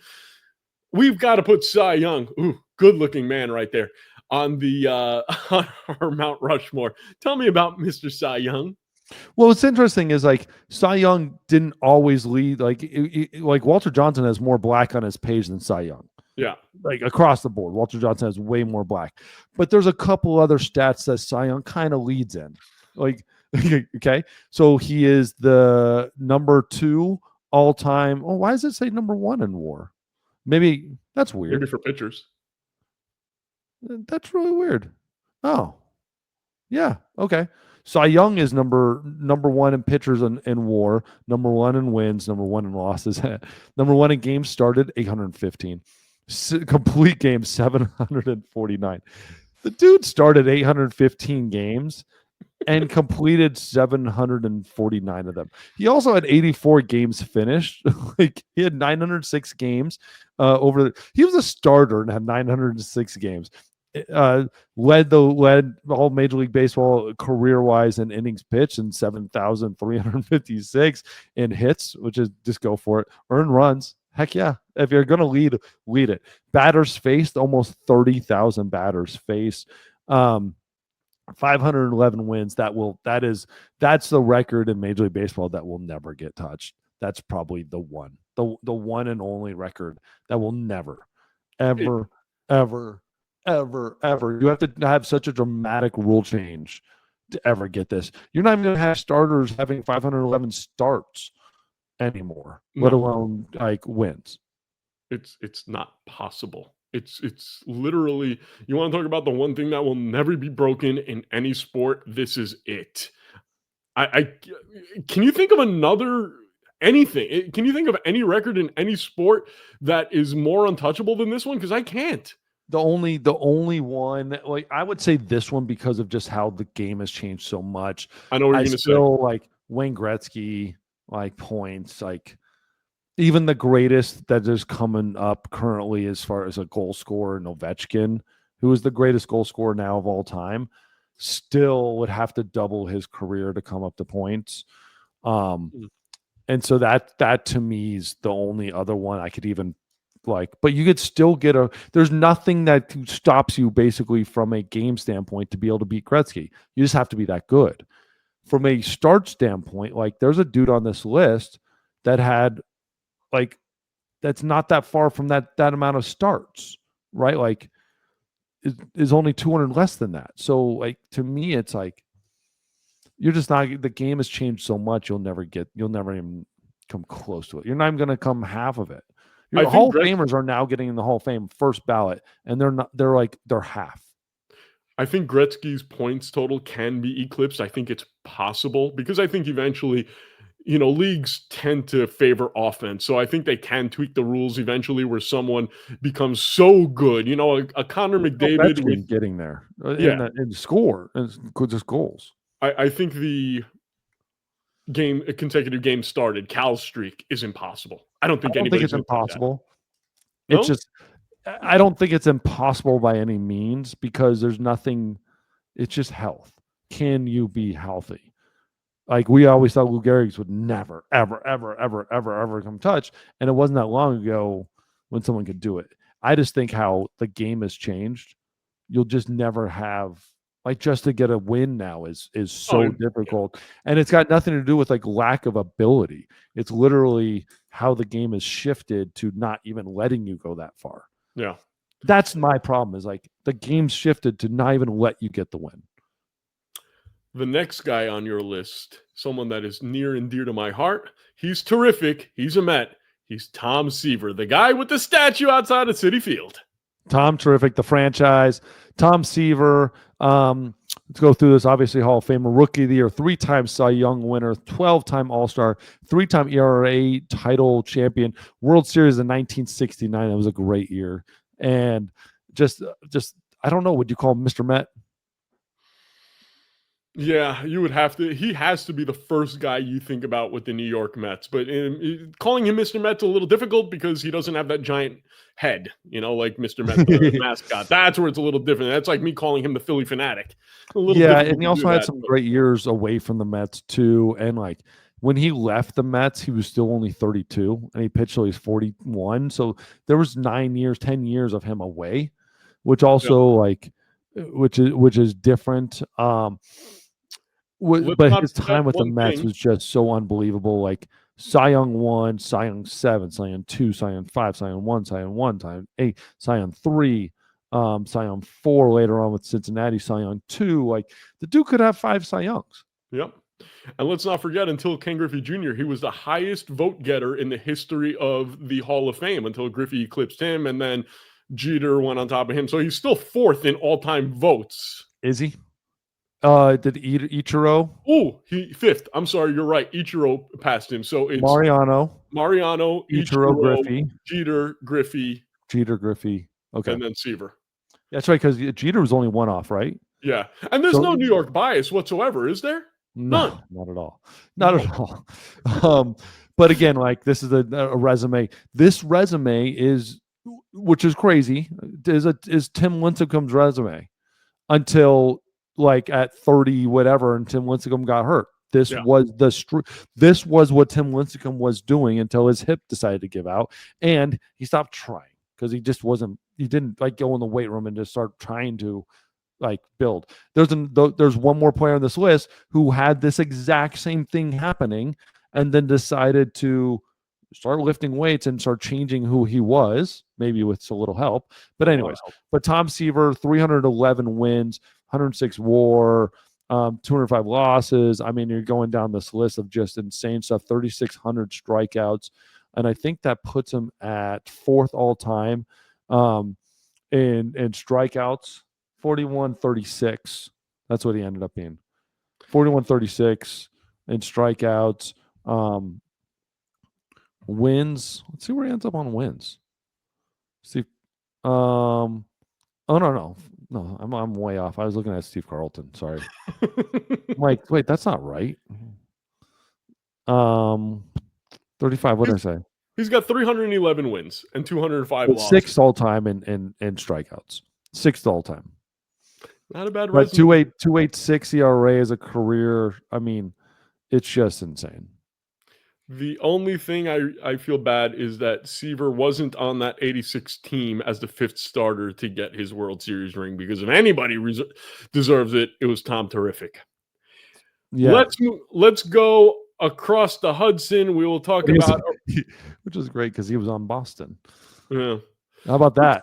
we've got to put Cy Young, good-looking man right there, on the on our Mount Rushmore. Tell me about Mr. Cy Young. Well, what's interesting is like Cy Young didn't always lead. Like Walter Johnson has more black on his page than Cy Young. Yeah, like across the board, Walter Johnson has way more black. But there's a couple other stats that Cy Young kind of leads in. Like, okay, so he is the number 2 all time. Oh, why does it say number 1 in WAR? Maybe that's weird. Maybe for pitchers. That's really weird. Oh, yeah, okay. Cy Young is number 1 in pitchers in WAR, number 1 in wins, number 1 in losses, number 1 in games started, 815. Complete games, 749. The dude started 815 games and completed 749 of them. He also had 84 games finished. Like he had 906 games he was a starter and had 906 games. Led all Major League Baseball career-wise in innings pitched and 7,356 in hits, which is just go for it. Earned runs. Heck yeah. If you're going to lead it. Batters faced, almost 30,000 batters faced. 511 wins. That's the record in Major League Baseball that will never get touched. That's probably the one. The one and only record that will never, ever, ever, ever, ever. You have to have such a dramatic rule change to ever get this. You're not even going to have starters having 511 starts anymore, let alone like wins. It's not possible. It's literally, you want to talk about the one thing that will never be broken in any sport, this is it. I can you think of another anything? Can you think of any record in any sport that is more untouchable than this one? Because I can't. The only one, like I would say this one because of just how the game has changed so much. I know what I you're gonna say. still like Wayne Gretzky, like points, like even the greatest that is coming up currently as far as a goal scorer, Ovechkin, who is the greatest goal scorer now of all time, still would have to double his career to come up to points. Um, Mm. and so that to me is the only other one I could even like, but you could still get there's nothing that stops you basically from a game standpoint to be able to beat Gretzky. You just have to be that good. From a start standpoint, like there's a dude on this list that had like that's not that far from that amount of starts, right? Like is only 200 less than that. So like to me, it's like you're just not, the game has changed so much, you'll never even come close to it. You're not even going to come half of it. I Your think Hall of Gretz Famers are now getting in the Hall of Fame first ballot, and they're half. I think Gretzky's points total can be eclipsed. I think it's possible because I think eventually, leagues tend to favor offense. So I think they can tweak the rules eventually where someone becomes so good. A Connor McDavid with, Ovechkin getting there yeah, and score and just goals. I think the a consecutive game started, Cal's streak is impossible. I don't I think don't think anybody's it's going to beat that. impossible. It's No? just I don't think it's impossible by any means because there's nothing. It's just health. Can you be healthy? Like we always thought Lou Gehrig's would never, ever, ever, ever, ever, ever come touch. And it wasn't that long ago when someone could do it. I just think how the game has changed. You'll just never have like just to get a win now is Oh, so difficult. And it's got nothing to do with like lack of ability. It's literally how the game has shifted to not even letting you go that far. yeah. That's my problem is like the game shifted to not even let you get the win. The next guy on your list, someone that is near and dear to my heart, he's terrific. He's a Met. He's Tom Seaver, the guy with the statue outside of Citi Field. Tom Terrific, the franchise. Tom Seaver. Let's go through this. Obviously, Hall of Famer, Rookie of the Year, 3-time Cy Young winner, 12-time All-Star, 3-time ERA title champion, World Series in 1969. That was a great year. And just I don't know. Would you call him Mr. Met? Yeah, you would have to. He has to be the first guy you think about with the New York Mets. But calling him Mr. Met's a little difficult because he doesn't have that giant head, like Mr. Met, the mascot. That's where it's a little different. That's like me calling him the Philly Fanatic. Yeah, and he also had some great years away from the Mets too. And like when he left the Mets, he was still only 32, and he pitched till he's 41. So there was 10 years of him away, which also which is different. But his time with the Mets was just so unbelievable. Like Cy Young 1, Cy Young 7, Cy Young 2, Cy Young 5, Cy Young 1, Cy Young 1, Cy Young 8, Cy Young 3, Cy Young 4 later on with Cincinnati, Cy Young 2. Like the dude could have 5 Cy Youngs. Yep. And let's not forget, until Ken Griffey Jr., he was the highest vote getter in the history of the Hall of Fame until Griffey eclipsed him, and then Jeter went on top of him. So he's still 4th in all-time votes. Is he? Did Ichiro? Oh, he 5th. I'm sorry, you're right. Ichiro passed him. So it's Mariano, Ichiro, Griffey, Jeter, Griffey. Okay. And then Seaver. That's right, because Jeter was only one off, right? Yeah. And there's no New York bias whatsoever, is there? No, not at all. Not at all. But again, like this is a resume. This resume is, which is crazy, is Tim Lincecum's resume until like at 30 whatever, and Tim Lincecum got hurt. This was this was what Tim Lincecum was doing until his hip decided to give out, and he stopped trying because he didn't like go in the weight room and just start trying to like build. There's one more player on this list who had this exact same thing happening and then decided to start lifting weights and start changing who he was, maybe with a little help. But anyways, but Tom Seaver, 311 wins, 106 WAR, 205 losses. I mean, you're going down this list of just insane stuff, 3,600 strikeouts. And I think that puts him at 4th all time. in strikeouts, 41-36. That's what he ended up being. 41-36 in strikeouts. Wins. Let's see where he ends up on wins. See. Oh no. I'm way off. I was looking at Steve Carlton. Sorry. I'm like, wait, that's not right. 35. What did I say? He's got 311 wins and 205 But losses. sixth all time in strikeouts. Sixth all time. Not a bad But resume. 2.86 ERA as a career. I mean, it's just insane. The only thing I feel bad is that Seaver wasn't on that 86 team as the fifth starter to get his World Series ring, because if anybody deserves it, it was Tom Terrific. Yeah. Let's go across the Hudson. We will talk about, which is great because he was on Boston. yeah. How about that?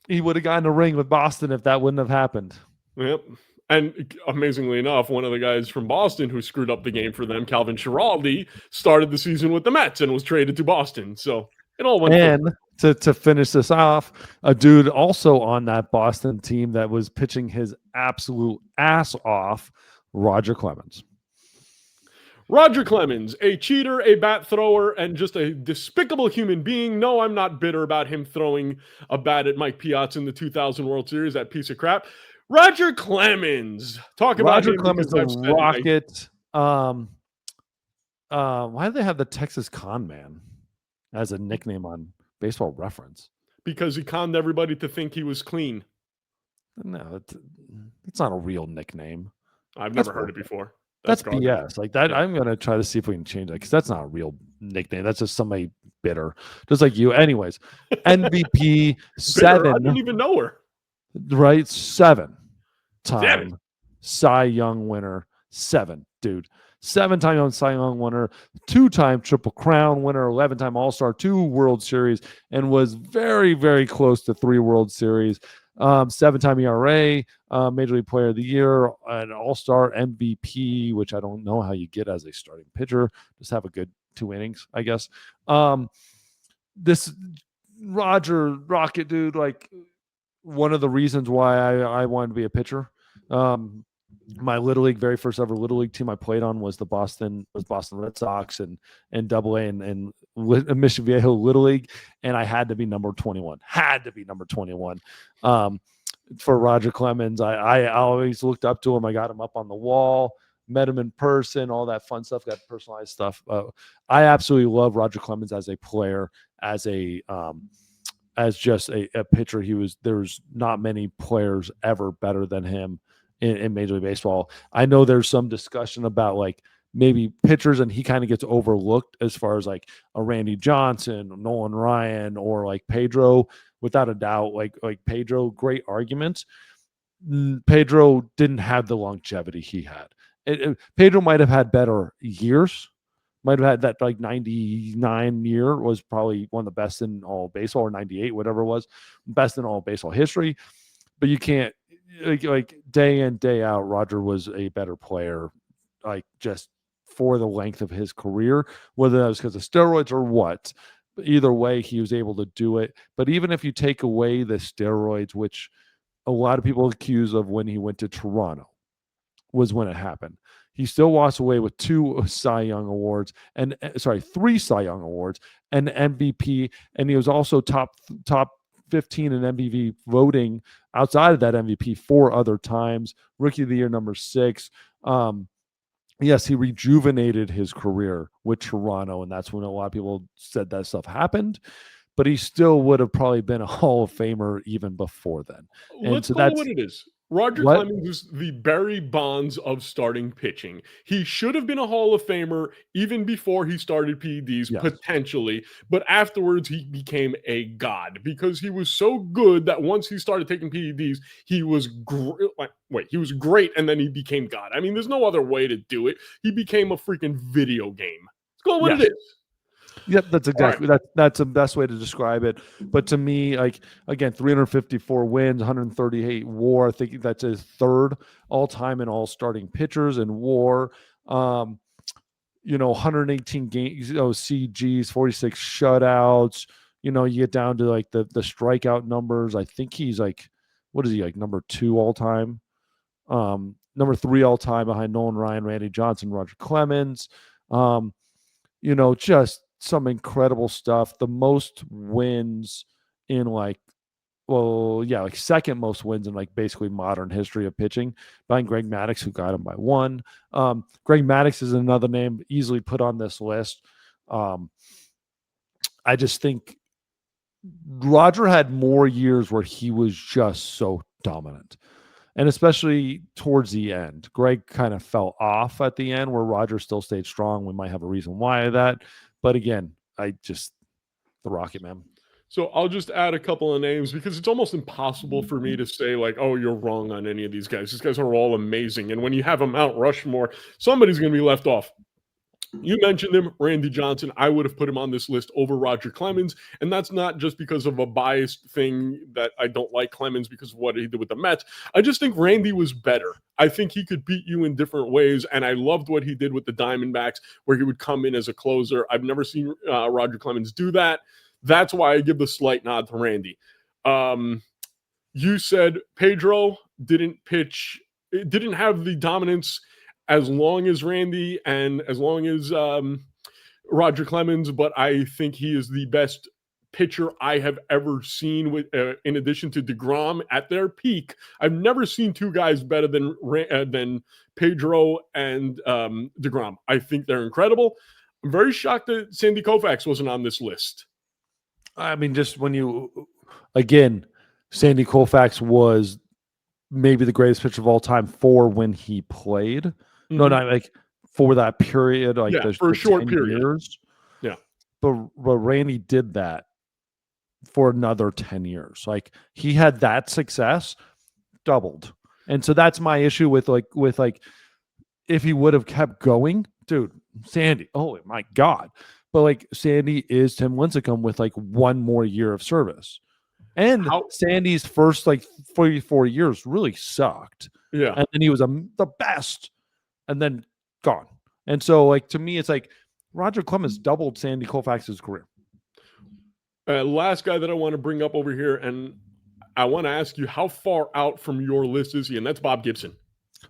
He would have gotten a ring with Boston if that wouldn't have happened. Yep. And amazingly enough, one of the guys from Boston who screwed up the game for them, Calvin Schiraldi, started the season with the Mets and was traded to Boston. So it all went. And to finish this off, a dude also on that Boston team that was pitching his absolute ass off, Roger Clemens. Roger Clemens, a cheater, a bat thrower, and just a despicable human being. No, I'm not bitter about him throwing a bat at Mike Piazza in the 2000 World Series, that piece of crap. Roger Clemens. Talk about Roger him. Clemens, the Rocket. Why do they have the Texas Con Man as a nickname on Baseball Reference? Because he conned everybody to think he was clean. No, it's not a real nickname. I've never heard it before. That's BS. Like that, yeah. I'm gonna try to see if we can change that because that's not a real nickname. That's just somebody bitter, just like you. Anyways, MVP 7. I didn't even know her. Right, 7-time Cy Young winner. 7, dude. 7-time Cy Young winner, 2-time Triple Crown winner, 11-time All-Star, 2 World Series, and was very, very close to 3 World Series. 7-time ERA, Major League Player of the Year, an All-Star MVP, which I don't know how you get as a starting pitcher. Just have a good 2 innings, I guess. This Roger Rocket dude, like one of the reasons why I wanted to be a pitcher. My Little League, very first ever Little League team I played on was Boston Red Sox and Double A and Mission Viejo Little League, and I had to be number 21. For Roger Clemens. I always looked up to him. I got him up on the wall, met him in person, all that fun stuff, got personalized stuff. I absolutely love Roger Clemens as a player, as just a pitcher. There's not many players ever better than him in Major League Baseball. I know there's some discussion about like maybe pitchers, and he kind of gets overlooked as far as like a Randy Johnson, Nolan Ryan, or like Pedro. Without a doubt, like Pedro, great arguments. Pedro didn't have the longevity he had. Pedro might have had better years. Might have had that like 99 year was probably one of the best in all baseball, or 98, whatever it was, best in all baseball history. But you can't like day in, day out, Roger was a better player, like just for the length of his career, whether that was because of steroids or what. But either way, he was able to do it. But even if you take away the steroids, which a lot of people accuse of when he went to Toronto, was when it happened. He still walks away with 2 Cy Young awards, 3 Cy Young awards, and MVP, and he was also top 15 in MVP voting outside of that MVP 4 other times. Rookie of the Year number 6. Yes, he rejuvenated his career with Toronto, and that's when a lot of people said that stuff happened. But he still would have probably been a Hall of Famer even before then. Let's call it what it is. Roger Clemens is the Barry Bonds of starting pitching. He should have been a Hall of Famer even before he started PEDs, potentially. But afterwards, he became a god because he was so good that once he started taking PEDs, he was he was great, and then he became god. I mean, there's no other way to do it. He became a freaking video game. Let's call it what it is. Yep, that's exactly that's the best way to describe it. But to me, like again, 354 wins, 138 WAR. I think that's his 3rd all-time in all starting pitchers in WAR. 118 games, CGs, 46 shutouts, You get down to like the strikeout numbers. I think he's like, what is he, like number 2 all time? Number 3 all time behind Nolan Ryan, Randy Johnson, Roger Clemens. Just some incredible stuff. The most wins in like second most wins in like basically modern history of pitching behind Greg Maddux, who got him by 1. Greg Maddux is another name easily put on this list. I just think Roger had more years where he was just so dominant. And especially towards the end, Greg kind of fell off at the end where Roger still stayed strong. We might have a reason why of that. But again, the Rocket Man. So I'll just add a couple of names because it's almost impossible for me to say like, oh, you're wrong on any of these guys. These guys are all amazing. And when you have a Mount Rushmore, somebody's going to be left off. You mentioned him, Randy Johnson. I would have put him on this list over Roger Clemens. And that's not just because of a biased thing that I don't like Clemens because of what he did with the Mets. I just think Randy was better. I think he could beat you in different ways. And I loved what he did with the Diamondbacks where he would come in as a closer. I've never seen Roger Clemens do that. That's why I give the slight nod to Randy. You said Pedro didn't have the dominance as long as Randy and as long as Roger Clemens, but I think he is the best pitcher I have ever seen with, in addition to DeGrom at their peak. I've never seen 2 guys better than Pedro and DeGrom. I think they're incredible. I'm very shocked that Sandy Koufax wasn't on this list. I mean, just when Sandy Koufax was maybe the greatest pitcher of all time for when he played. Mm-hmm. No, not like for that period, like for a short period. Years. Yeah. But Randy did that for another 10 years. Like he had that success doubled. And so that's my issue with if he would have kept going, dude, Sandy, oh my God. But like Sandy is Tim Lincecum with like 1 more year of service. And Sandy's first like 44 years really sucked. Yeah. And then he was the best and then gone. And so like to me, it's like Roger Clemens doubled Sandy Koufax's career. Last guy that I want to bring up over here, and I want to ask you how far out from your list is he? And that's Bob Gibson.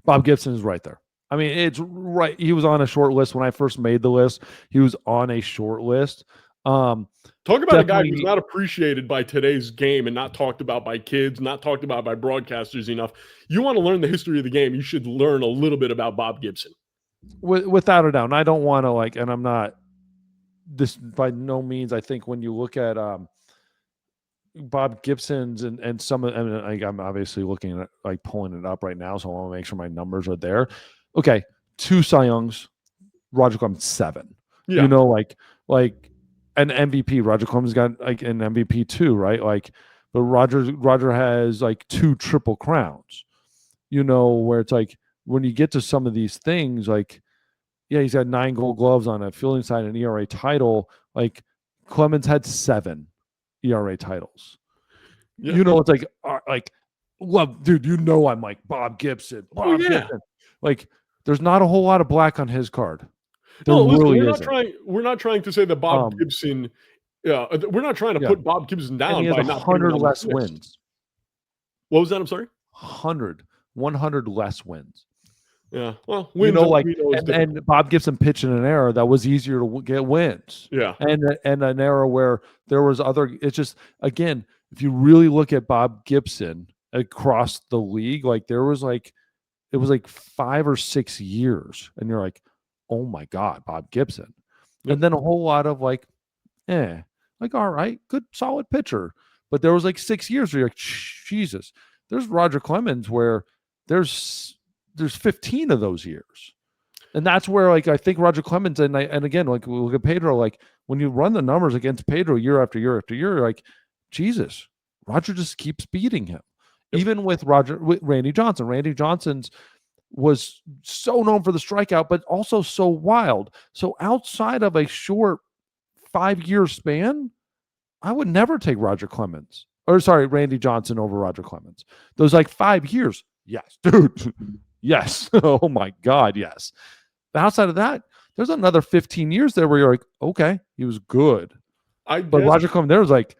Bob Gibson is right there. I mean, it's right. He was on a short list when I first made the list. He was on a short list. Talk about a guy who's not appreciated by today's game and not talked about by kids, not talked about by broadcasters enough. You want to learn the history of the game, you should learn a little bit about Bob Gibson. Without a doubt. And I don't want to and I'm not this by no means. I think when you look at Bob Gibson's and some of, I'm obviously looking at pulling it up right now, so I want to make sure my numbers are there. Okay, 2 Cy Youngs, Roger Clemens 7. Yeah. An MVP. Roger Clemens got an MVP too, right? But Roger has 2 triple crowns. Where it's when you get to some of these things, he's got 9 Gold Gloves on a fielding side, an ERA title. Clemens had 7 ERA titles. Yeah. It's love, dude. I'm like Bob Gibson. Gibson. There's not a whole lot of black on his card. We're not trying to say that Bob Gibson. We're not trying to put Bob Gibson down. And he has 100 less wins. What was that? I'm sorry. 100 less wins. Yeah. Well, wins and Bob Gibson pitched in an era that was easier to get wins. Yeah. And an era where there was other. It's just again, if you really look at Bob Gibson across the league, there was it was 5 or 6 years, and you're like, oh my God, Bob Gibson. Yep. And then a whole lot of all right, good, solid pitcher. But there was 6 years where you're like, Jesus. There's Roger Clemens where there's 15 of those years. And that's where I think Roger Clemens and again, we look at Pedro, when you run the numbers against Pedro year after year after year, you're like, Jesus, Roger just keeps beating him. Yep. Even with Randy Johnson. Randy Johnson's was so known for the strikeout, but also so wild. So outside of a short 5-year span, I would never take Randy Johnson over Roger Clemens. Those 5 years, yes, dude, yes. Oh my God, yes. But outside of that, there's another 15 years there where you're like, okay, he was good. I But guess Roger Clemens, there was like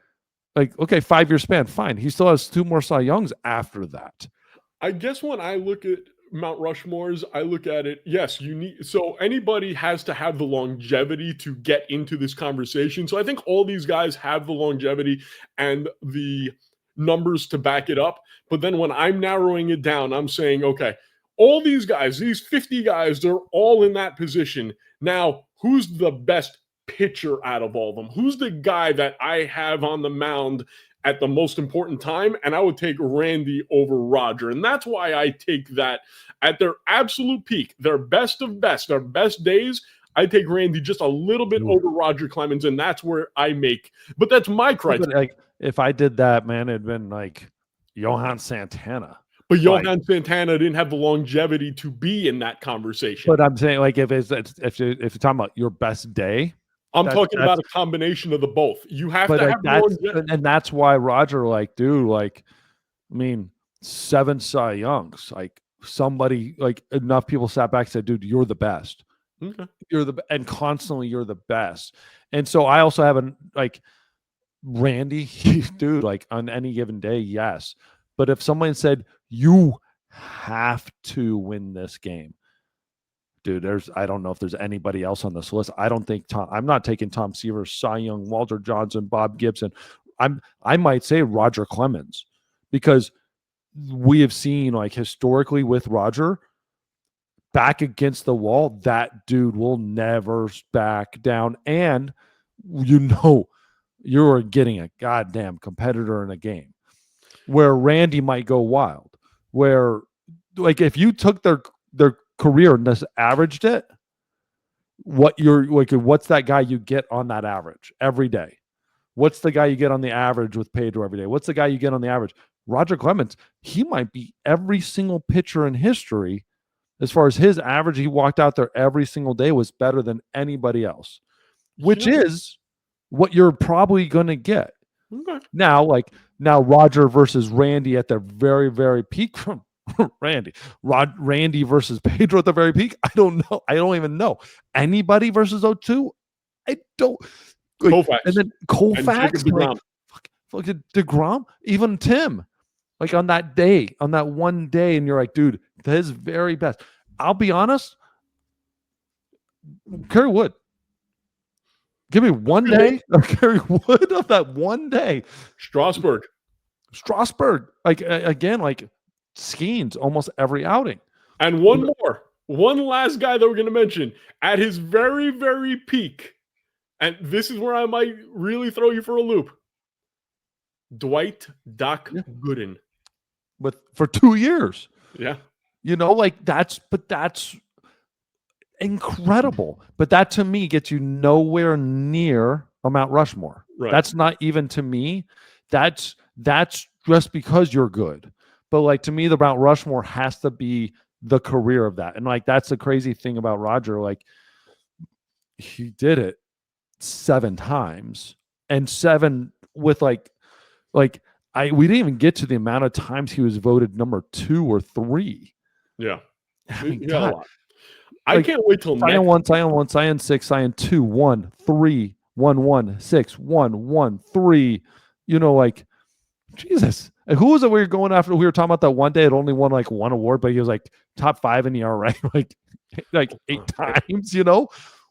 okay, 5-year span, fine. He still has 2 more Cy Youngs after that. when I look at Mount Rushmores, I look at it, yes, you need so anybody has to have the longevity to get into this conversation. So I think all these guys have the longevity and the numbers to back it up. But then when I'm narrowing it down, I'm saying, okay, all these guys, these 50 guys, they're all in that position. Now, who's the best pitcher out of all of them? Who's the guy that I have on the mound at the most important time? And I would take Randy over Roger. And that's why I take that at their absolute peak, their best of best, their best days. I take Randy just a little bit over Roger Clemens, and that's where I make. But that's my criteria. But like, if I did that, man, it'd been like Johan Santana. But Johan Santana didn't have the longevity to be in that conversation. But I'm saying, like, if you're talking about your best day, I'm talking about a combination of the both. You have to like have longevity. and that's why Roger, like, dude, like, I mean, 7 Cy Youngs, like somebody, like enough people sat back and said, dude, you're the best. Okay. And constantly you're the best. And so I also have like Randy, dude, like on any given day, yes. But if someone said you have to win this game, dude, I don't know if there's anybody else on this list. I don't think I'm not taking Tom Seaver, Cy Young, Walter Johnson, Bob Gibson. I might say Roger Clemens, because we have seen, like, historically with Roger, back against the wall, that dude will never back down. And you're getting a goddamn competitor in a game where Randy might go wild, where, like, if you took their career and just averaged it, what's that guy you get on that average every day? What's the guy you get on the average with Pedro every day? What's the guy you get on the average? Roger Clemens, he might be every single pitcher in history. As far as his average, he walked out there every single day was better than anybody else, which is what you're probably going to get. Okay. Now Roger versus Randy at their very, very peak from Randy versus Pedro at the very peak. I don't know. I don't even know. Anybody versus 0-2? I don't. Koufax. And then Koufax, fucking DeGrom, even Tim, like on that one day, and you're like, dude, his very best. I'll be honest, Kerry Wood. Give me one day of Kerry Wood of that one day. Strasburg, like, again, like, Skeens almost every outing. And one last guy that we're going to mention at his very, very peak. And this is where I might really throw you for a loop. Dwight Doc Gooden. For 2 years. Yeah. Like, that's incredible. But that, to me, gets you nowhere near a Mount Rushmore. Right. That's not even, to me, that's just because you're good. But, like, to me, the Mount Rushmore has to be the career of that. And, like, that's the crazy thing about Roger. Like, he did it 7 times, and 7 with we didn't even get to the amount of times he was voted number 2 or 3. Yeah. I mean, God. I can't wait till Cyan 1, Cyan 1, Cyan 6, Cyan 2, 1, 3, 1, 1, 6, 1, 1, 3. Like, Jesus. And who was it we were going after? We were talking about that one day it only won like 1 award, but he was like top 5 in ERA like 8 times,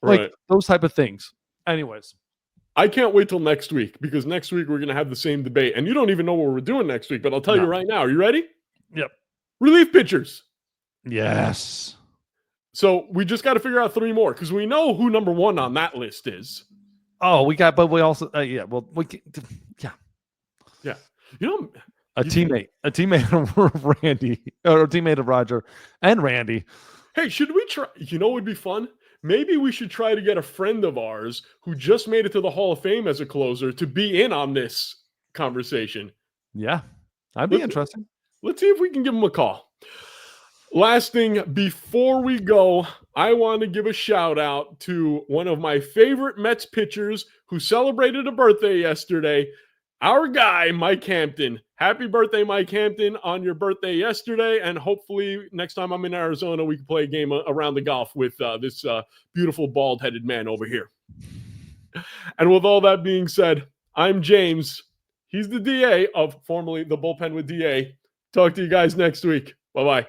like those type of things. Anyways, I can't wait till next week, because next week we're going to have the same debate, and you don't even know what we're doing next week, but I'll tell you right now. Are you ready? Yep. Relief pitchers. Yes. So we just got to figure out 3 more, because we know who number 1 on that list is. Oh, but we also, yeah. A teammate of Randy, or a teammate of Roger and Randy. Hey, should we try? What would be fun? Maybe we should try to get a friend of ours who just made it to the Hall of Fame as a closer to be in on this conversation. Yeah, that'd be interesting. Let's see if we can give him a call. Last thing before we go, I want to give a shout out to one of my favorite Mets pitchers who celebrated a birthday yesterday. Our guy, Mike Hampton. Happy birthday, Mike Hampton, on your birthday yesterday. And hopefully next time I'm in Arizona, we can play a game around the golf with this beautiful bald-headed man over here. And with all that being said, I'm James. He's the DA of formerly the Bullpen with DA. Talk to you guys next week. Bye-bye.